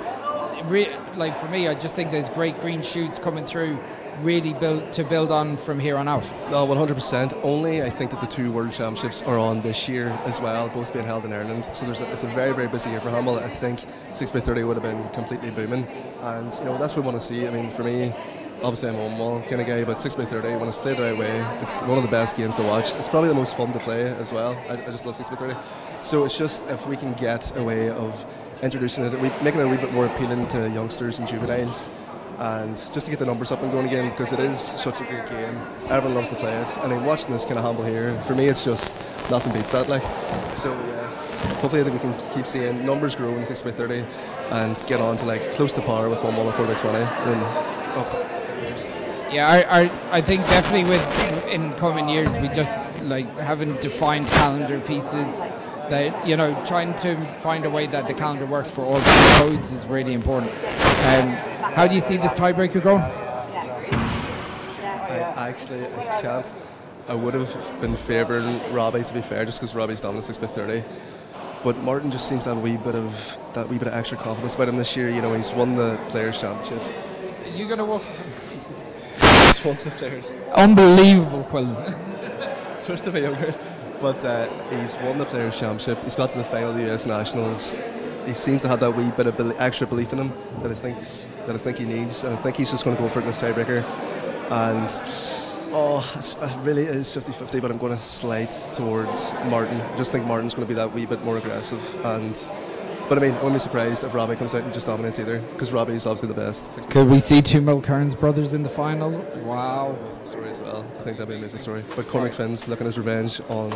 for me, I just think there's great green shoots coming through, really build on from here on out. No, 100%. Only I think that the two World Championships are on this year as well, both being held in Ireland. So it's a very, very busy year for Hamel. I think 6x30 would have been completely booming, and that's what we want to see. I mean, for me, obviously I'm a one-wall kind of guy, but 6x30, when it's played the right way, it's one of the best games to watch. It's probably the most fun to play as well. I just love 6x30. So it's just, if we can get a way of introducing it, making it a wee bit more appealing to youngsters and juveniles, and just to get the numbers up and going again, because it is such a great game. Everyone loves to play it, and then watching this kind of Hamel here, for me it's just nothing beats that. So yeah, hopefully I think we can keep seeing numbers grow in 6x30 and get on to close to par with 1-1 and 4x20, and then up. Yeah, I think definitely in coming years we just having defined calendar pieces, that trying to find a way that the calendar works for all the codes is really important. How do you see this tiebreaker going? I can't. I would have been favouring Robbie, to be fair, just because Robbie's dominant 6x30. But Martin just seems to have a wee bit of extra confidence about him this year. He's won the Players' Championship. Are you going to walk? He's won the Players. Unbelievable, Quillen. Just a bit younger. But he's won the Players' Championship. He's got to the final of the US Nationals. he seems to have that wee bit of extra belief in him that I think he needs, and I think he's just going to go for it in this tiebreaker. And it really is 50-50, but I'm going to slide towards Martin. I just think Martin's going to be that wee bit more aggressive. But I mean, I wouldn't be surprised if Robbie comes out and just dominates either, because Robbie's obviously the best. Could we see two Mulkerrins brothers in the final? Wow. That's the story as well. I think that'd be an amazing story. But Cormac Finn's looking his revenge on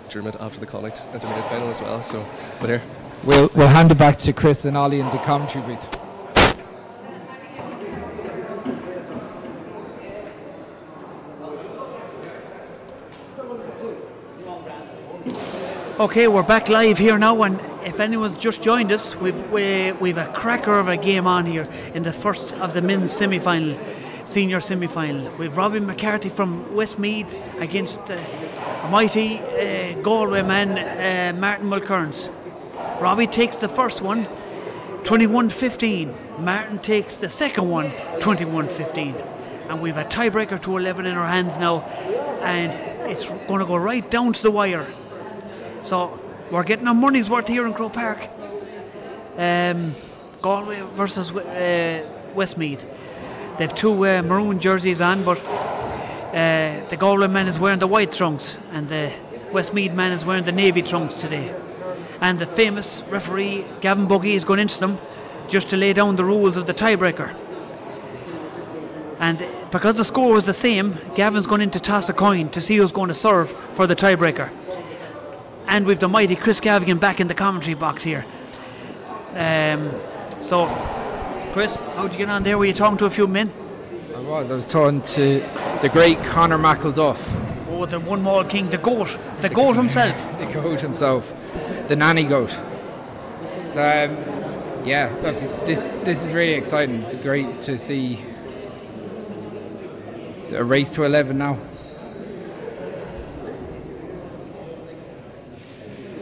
Dermot after the Connacht intermediate final as well. So, but here. We'll hand it back to Chris and Ollie in the commentary booth. Okay, we're back live here now, and if anyone's just joined us, we've a cracker of a game on here in the first of the men's semi-final, senior semi-final. We've Robbie McCarthy from Westmeath against a mighty Galway man, Martin Mulkerrins. Robbie takes the first one, 21-15. Martin takes the second one, 21-15. And we've a tiebreaker to 11 in our hands now, and it's going to go right down to the wire. So we're getting our money's worth here in Croke Park. Galway versus Westmeath. They've two maroon jerseys on, but the Galway man is wearing the white trunks and the Westmeath man is wearing the navy trunks today. And the famous referee Gavin Buggy is going into them just to lay down the rules of the tiebreaker. And because the score was the same, Gavin's going in to toss a coin to see who's going to serve for the tiebreaker. And we've the mighty Chris Gavigan back in the commentary box here. So, Chris, how'd you get on there? Were you talking to a few men? I was talking to the great Conor McElduff. Oh, the one mall king, the goat himself. The goat himself, the nanny goat. So, yeah, look, this is really exciting. It's great to see a race to 11 now.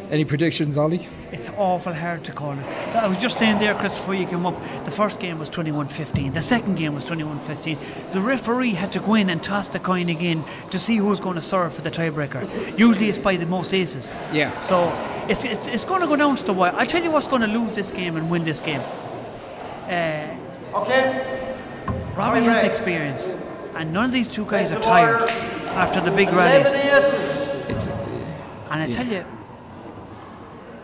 Any predictions, Ollie? It's awful hard to call it. I was just saying there, Chris, before you came up, the first game was 21-15. The second game was 21-15. The referee had to go in and toss the coin again to see who's going to serve for the tiebreaker. Usually it's by the most aces. Yeah. So it's going to go down to the wire. I'll tell you what's going to lose this game and win this game. Okay. Robbie has experience, and none of these two guys are tired after the big rallies. And I tell you,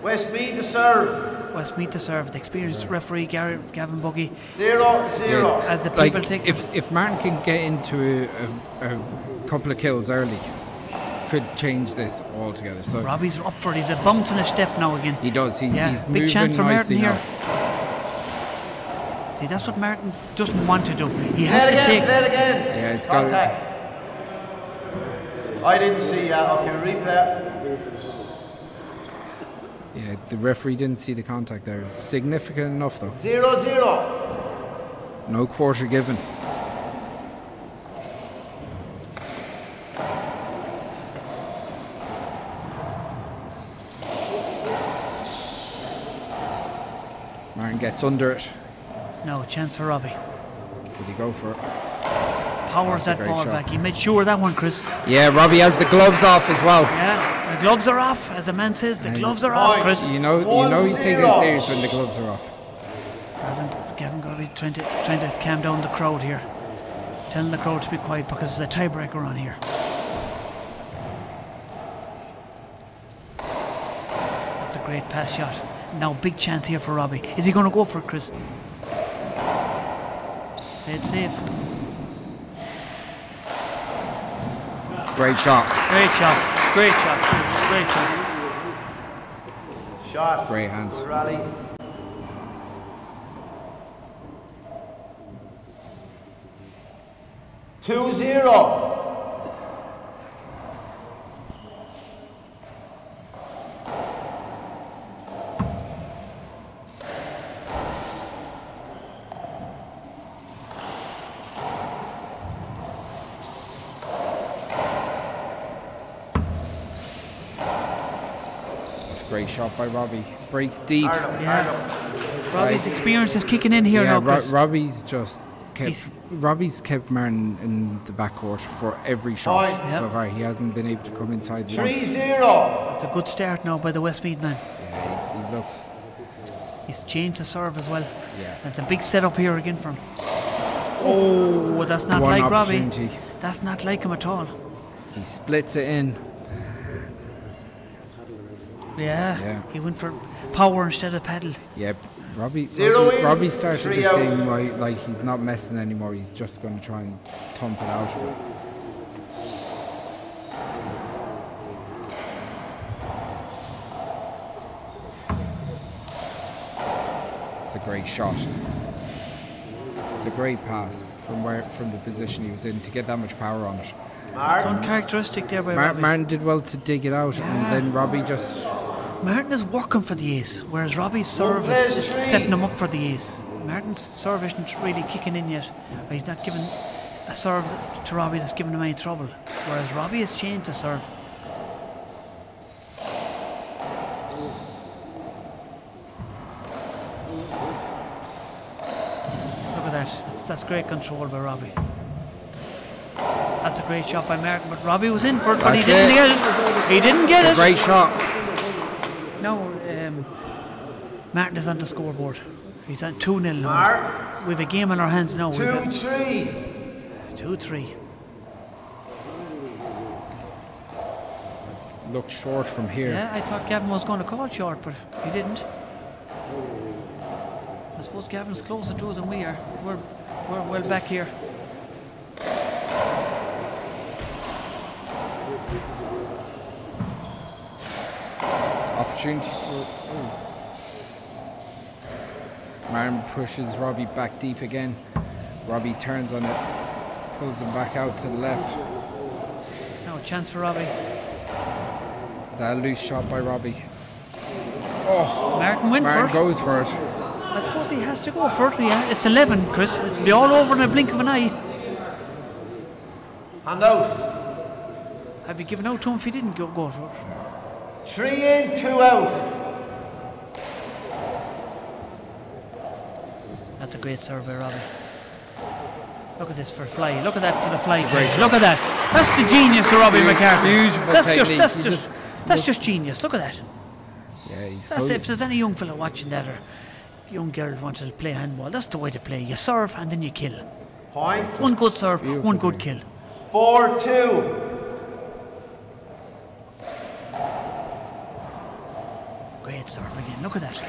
Westmeath to serve. Westmeath to serve. The experienced referee Gavin Buggy. 0-0. As the people like, take. If Martin can get into a couple of kills early, could change this altogether. So Robbie's up for it. He's a bouncing a step now again. He does. He's big moving chance for Martin nicely here. now. See, that's what Martin doesn't want to do. He has to take. Play it again. Yeah, it's got Contact. I didn't see that. Okay, replay. Yeah, the referee didn't see the contact there. It's significant enough though. 0-0. No quarter given. Martin gets under it. No chance for Robbie. Would he go for it? Powers that ball shot. back. He made sure of that one, Chris. Yeah, Robbie has the gloves off as well. Yeah, the gloves are off. As the man says, the gloves are off, Chris. You know he's taking it serious when the gloves are off. Gavin Garvey trying to calm down the crowd here. Telling the crowd to be quiet because there's a tiebreaker on here. That's a great pass shot. Now big chance here for Robbie. Is he going to go for it, Chris? Played safe. Great shot. Great shot. Great shot. Great shot. Shot. Great hands. Rally. Two 0. Great shot by Robbie. Breaks deep. Yeah. Robbie's experience is kicking in here now, Chris. Robbie's kept Martin in the backcourt for every shot so far. He hasn't been able to come inside once. 3-0. It's a good start now by the Westmeath man. Yeah, he looks He's changed the serve as well. Yeah. That's a big setup here again for him. Oh, that's not One like Robbie. opportunity. That's not like him at all. He splits it in. Yeah. He went for power instead of paddle. Yeah, Robbie started Three this out. game like he's not messing anymore. He's just going to try and thump it out of it. It's a great shot. It's a great pass from the position he was in to get that much power on it. It's uncharacteristic there by Robbie. Martin did well to dig it out, and then Robbie just... Martin is working for the ace, whereas Robbie's serve is setting him up for the ace. Martin's serve isn't really kicking in yet. He's not giving a serve to Robbie that's giving him any trouble, whereas Robbie has changed the serve. Look at that. That's great control by Robbie. That's a great shot by Martin, but Robbie was in for it, but he didn't get it. He didn't get it. Great shot. No, Martin is on the scoreboard. He's at 2-0 now. We have a game on our hands now. 2-3. 2-3. Looked short from here. Yeah, I thought Gavin was going to call short, but he didn't. I suppose Gavin's closer to us than we are. We're well back here. Opportunity for... Martin pushes Robbie back deep again. Robbie turns on it, pulls him back out to the left. Now a chance for Robbie. Is that a loose shot by Robbie? Oh, Martin went Martin for it. goes for it. I suppose he has to go for it. Yeah, it's 11, Chris. It'll be all over in a blink of an eye. Hand out. I'd be giving out to him if he didn't go for it. 3 in, 2 out. That's a great serve by Robbie. Look at this for fly. Look at that for the fly. Great Look at that. That's the genius of Robbie McCarthy. Beautiful technique. That's just genius. Look at that. Yeah, he's That's cool. if there's any young fella watching that or young girl wanting to play handball, that's the way to play. You serve and then you kill. Point. One good serve, Beautiful one good kill. 4-2. Great serve again. Look at that.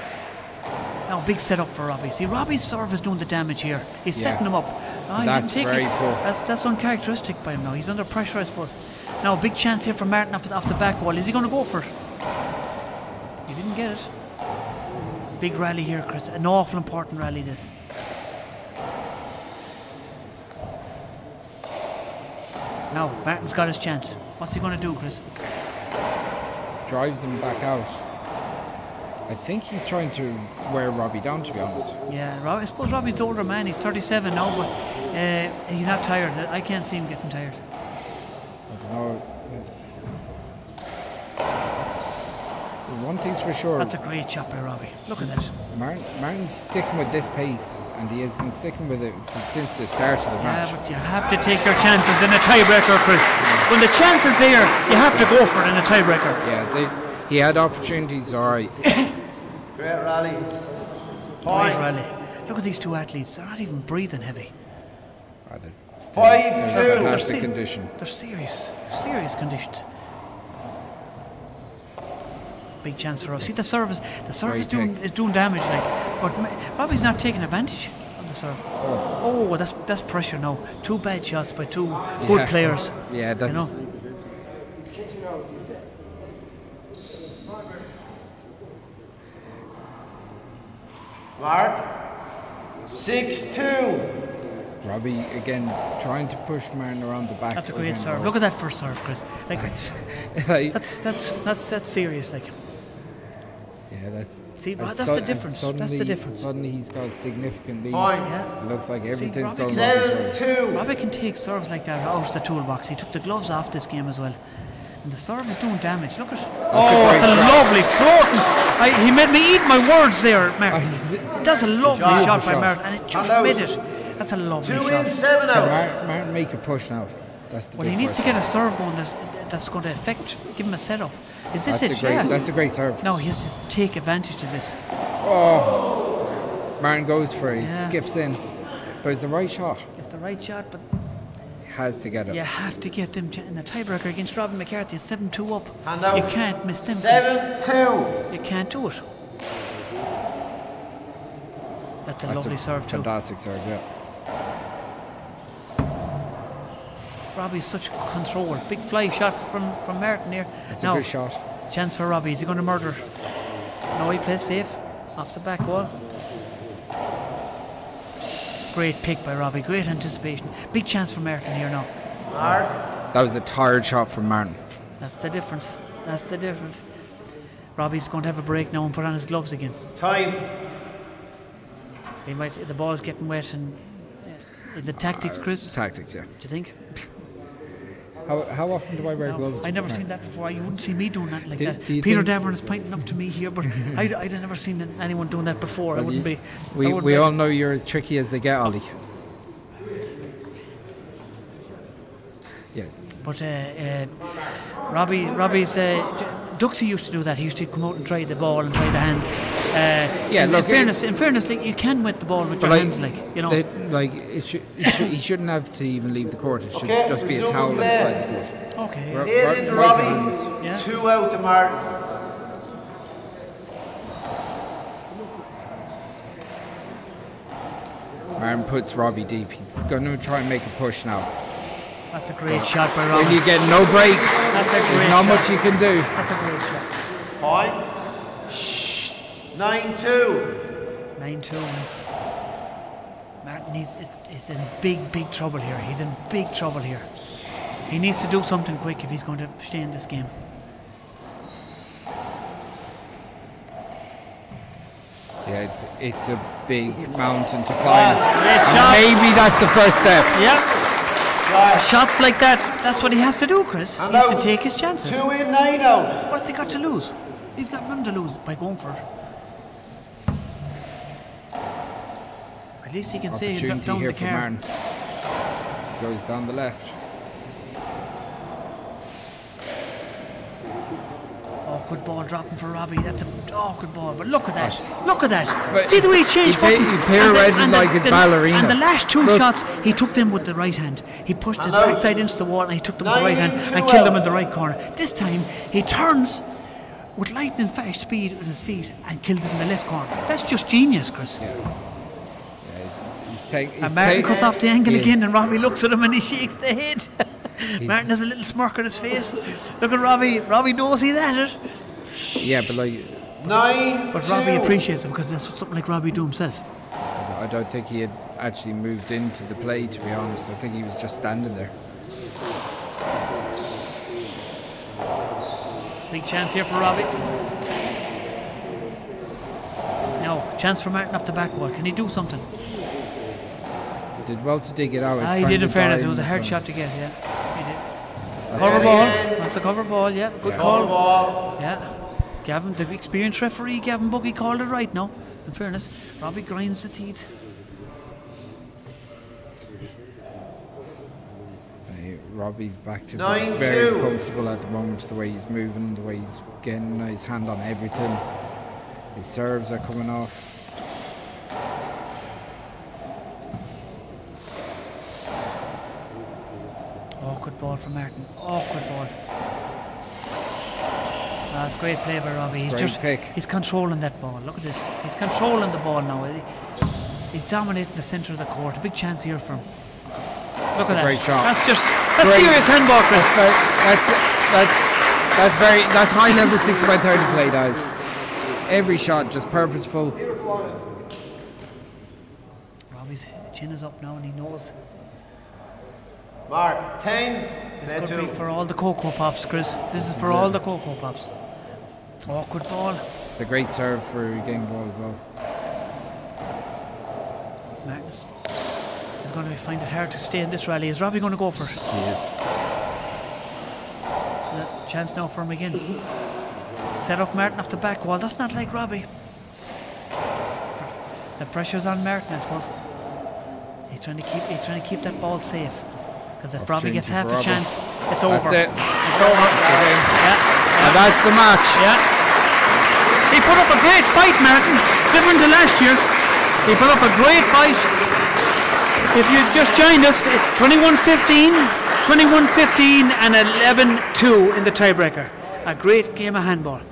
Now big setup for Robbie. See, Robbie's serve is doing the damage here. He's setting him up. Oh, he That's didn't take very it. poor. That's uncharacteristic by him now. He's under pressure, I suppose. Now a big chance here for Martin off the back wall. Is he going to go for it? He didn't get it. Big rally here, Chris. An awful important rally this. Now Martin's got his chance. What's he going to do, Chris? Drives him back out. I think he's trying to wear Robbie down, to be honest. Yeah, I suppose Robbie's the older man. He's 37 now, but he's not tired. I can't see him getting tired. I don't know. One thing's for sure. That's a great shot by Robbie. Look at that. Martin's sticking with this pace, and he has been sticking with it since the start of the match. Yeah, but you have to take your chances in a tiebreaker, Chris. When the chance is there, you have to go for it in a tiebreaker. Yeah, he had opportunities, alright. Great rally. Great Point. rally. Look at these two athletes. They're not even breathing heavy. 5-2. Fantastic condition. They're serious conditions. Big chance for us. See, the serve is doing damage, like, but Robbie's not taking advantage of the serve. Oh, that's pressure now. Two bad shots by two good players. Yeah, that's. You know? Mark. 6-2. Robbie again trying to push Martin around the back. That's a great serve. Look at that first serve, Chris. Like, that's serious. Like, yeah, that's. see, that's the difference. That's the difference. Suddenly he's got a significant lead. Point. Yeah. It looks like everything's Robbie- going Robbie's way. 7-2. Robbie can take serves like that out of the toolbox. He took the gloves off this game as well. And the serve is doing damage. Look at it. Oh, great it's a shot. lovely floating. He made me eat my words there, Martin. That's a lovely shot by shot. Martin, and it just Hand out. made it. That's a lovely 2 shot. in, 7 out. Martin make a push now. That's the Well, big he needs to question. get a serve going that's going to give him a setup. Is this That's it? Yeah. That's a great serve. No, he has to take advantage of this. Oh, Martin goes for it. He Yeah. skips in, but it's the right shot. It's the right shot, but He has to get it. you have to get them in the tiebreaker against Robbie McCarthy. It's 7-2 up. Hand out. You can't miss them. 7-2. You can't do it. That's a That's lovely serve too. Fantastic serve, yeah. Robbie's such control. Big fly shot from Martin here. It's Now, a good shot. chance for Robbie. Is he going to murder it? No, he plays safe. Off the back wall. Great pick by Robbie. Great anticipation. Big chance for Martin here now. Mark. That was a tired shot from Martin. That's the difference. That's the difference. Robbie's going to have a break now and put on his gloves again. Time. He might. The ball's getting wet and. Is it tactics, Chris? Tactics, yeah. Do you think? How often do I wear gloves? I never seen that before. You wouldn't see me doing that like that. Do you Peter think- Davern is pointing up to me here, but I'd never seen anyone doing that before. I Well, wouldn't be. We all know you're as tricky as they get, Ollie. Yeah. But Robbie's Duxie used to do that. He used to come out and try the ball and try the hands. Yeah, look, in fairness, like, you can win the ball with your hands, like you know. He shouldn't have to even leave the court. It should Okay, just be a resume towel play. inside the court. Okay. Eight into right Robbie. hands. Yeah. 2 out to Martin. Martin puts Robbie deep. He's going to try and make a push now. That's a great shot by Robbie. When you get no breaks, That's a great there's not shot. much you can do. That's a great shot. Point. 9-2. 9-2. Martin is in big trouble here. He's in big trouble here. He needs to do something quick if he's going to stay in this game. Yeah, it's a big mountain to climb. Great And shot. maybe that's the first step. Yeah. Shot. Shots like that, that's what he has to do, Chris. And He has to out. take his chances. 2 in, 9 out. What's he got to lose? He's got none to lose by going for it. At least he can say he's Opportunity down here the for car. Martin. Goes down the left. Awkward ball dropping for Robbie. That's an awkward ball. But look at that. That's- Look at that. But See the way he changed he footing. pirouetted And the- like a ballerina. And the last two Look. shots, he took them with the right hand. He pushed his And out. backside into the wall and he took them with the right hand 9-2 and killed them out. in the right corner. This time, he turns with lightning fast speed with his feet and kills it in the left corner. That's just genius, Chris. Yeah, he's And Martin cuts off the angle Yeah. again, and Robbie looks at him and he shakes the head. Martin has a little smirk on his face. Look at Robbie. Robbie knows he's at it. Yeah, but like 9-2. But Robbie appreciates him because that's what something like Robbie do himself. I don't think he had actually moved into the play, to be honest. I think he was just standing there. Big chance here for Robbie. No, chance for Martin off the back wall. Can he do something? Did well to dig it out. He Trying did in to fairness. It dive was a hard from- shot to get, yeah. He did. That's Cover it. ball. Again. That's a cover ball, yeah. Good Yeah. Cover call. ball. Yeah. Gavin, the experienced referee, Gavin Buggy, called it right now. In fairness, Robbie grinds the teeth. Robbie's back to 9-2. very comfortable at the moment, the way he's moving, the way he's getting his hand on everything. His serves are coming off. Awkward ball from Martin. Awkward ball. That's great play by Robbie. He's Great just pick. he's controlling that ball. Look at this. He's controlling the ball now. He's dominating the centre of the court. A big chance here for him. Look at a that. great shot. That's Great. serious handball, Chris. That's high level 60x30 play, guys. Every shot just purposeful. Robbie's chin is up now and he knows. Mark. 10. This Play could be 2. for all the Cocoa Pops, Chris. This is for all the Cocoa Pops. Awkward ball. It's a great serve for a game ball as well. Martin's is going to find it hard to stay in this rally. Is Robbie going to go for it? He is. Chance now for him again. Set up Martin off the back wall. That's not like Robbie. The pressure's on Martin, I suppose. He's trying to keep that ball safe. Because if Robbie gets half for a Robbie. chance, it's over. That's it. It's over. Yeah. And that's the match. Yeah. He put up a great fight, Martin. Different to last year. He put up a great fight. If you just joined us, it's 21-15, 21-15 and 11-2 in the tiebreaker. A great game of handball.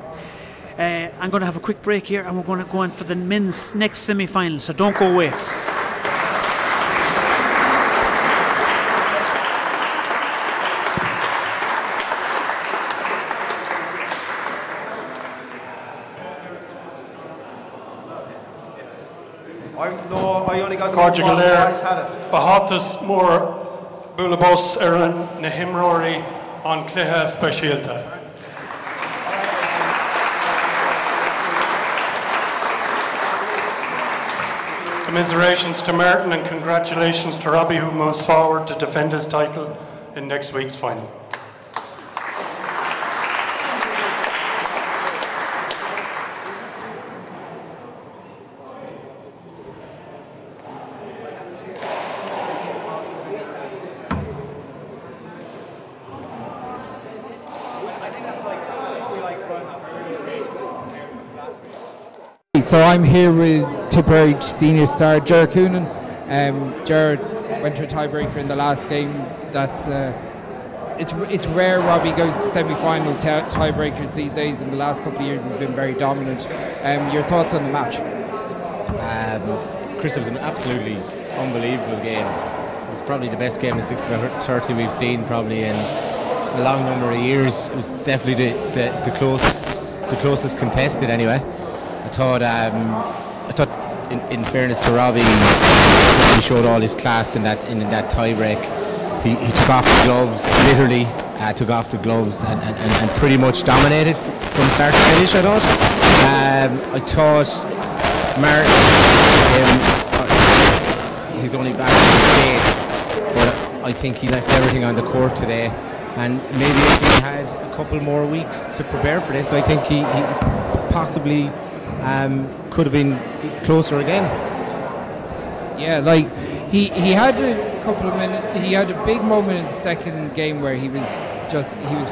I'm going to have a quick break here and we're going to go on for the men's next semi-final, so don't go away. I only got Cordial there. had it. Bahatus more Bulabos Erin Nehimrory on Cleha Specialta. Commiserations to Martin and congratulations to Robbie, who moves forward to defend his title in next week's final. So I'm here with Tipperary senior star Ger Coonan. Ger went to a tiebreaker in the last game. That's it's rare Robbie goes to semi-final tiebreakers these days. In the last couple of years he's been very dominant. Your thoughts on the match? Chris, it was an absolutely unbelievable game. It was probably the best game of 6x30 we've seen probably in a long number of years. It was definitely the closest contested anyway. I thought in fairness to Robbie, he showed all his class in that tie break. He took off the gloves, literally took off the gloves and pretty much dominated from start to finish, I thought. I thought Martin, he's only back in the States, but I think he left everything on the court today. And maybe if he had a couple more weeks to prepare for this, I think he possibly could have been closer again. Yeah, like he had a couple of minutes. He had a big moment in the second game where he was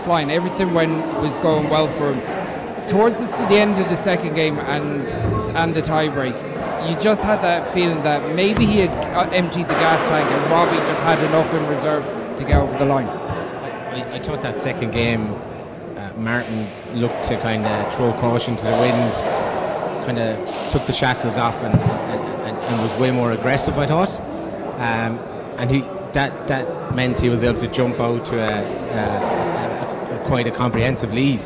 flying. Everything was going well for him. Towards the end of the second game and the tie break, you just had that feeling that maybe he had emptied the gas tank and Robbie just had enough in reserve to get over the line. I thought that second game, Martin looked to kind of throw caution to the wind, kind of took the shackles off and was way more aggressive, I thought. And that meant he was able to jump out to quite a comprehensive lead.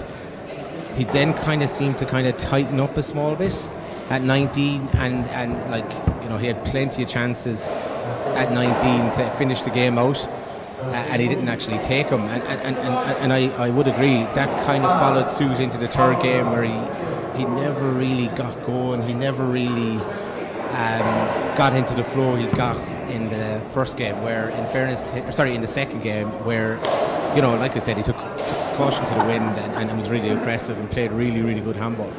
He then kind of seemed to kind of tighten up a small bit at 19 and like, you know, he had plenty of chances at 19 to finish the game out. And he didn't actually take them, and I would agree that kind of followed suit into the third game where he never really got going. He never really got into the flow he got in the first game, where in the second game where, you know, like I said, he took caution to the wind and was really aggressive and played really, really good handball.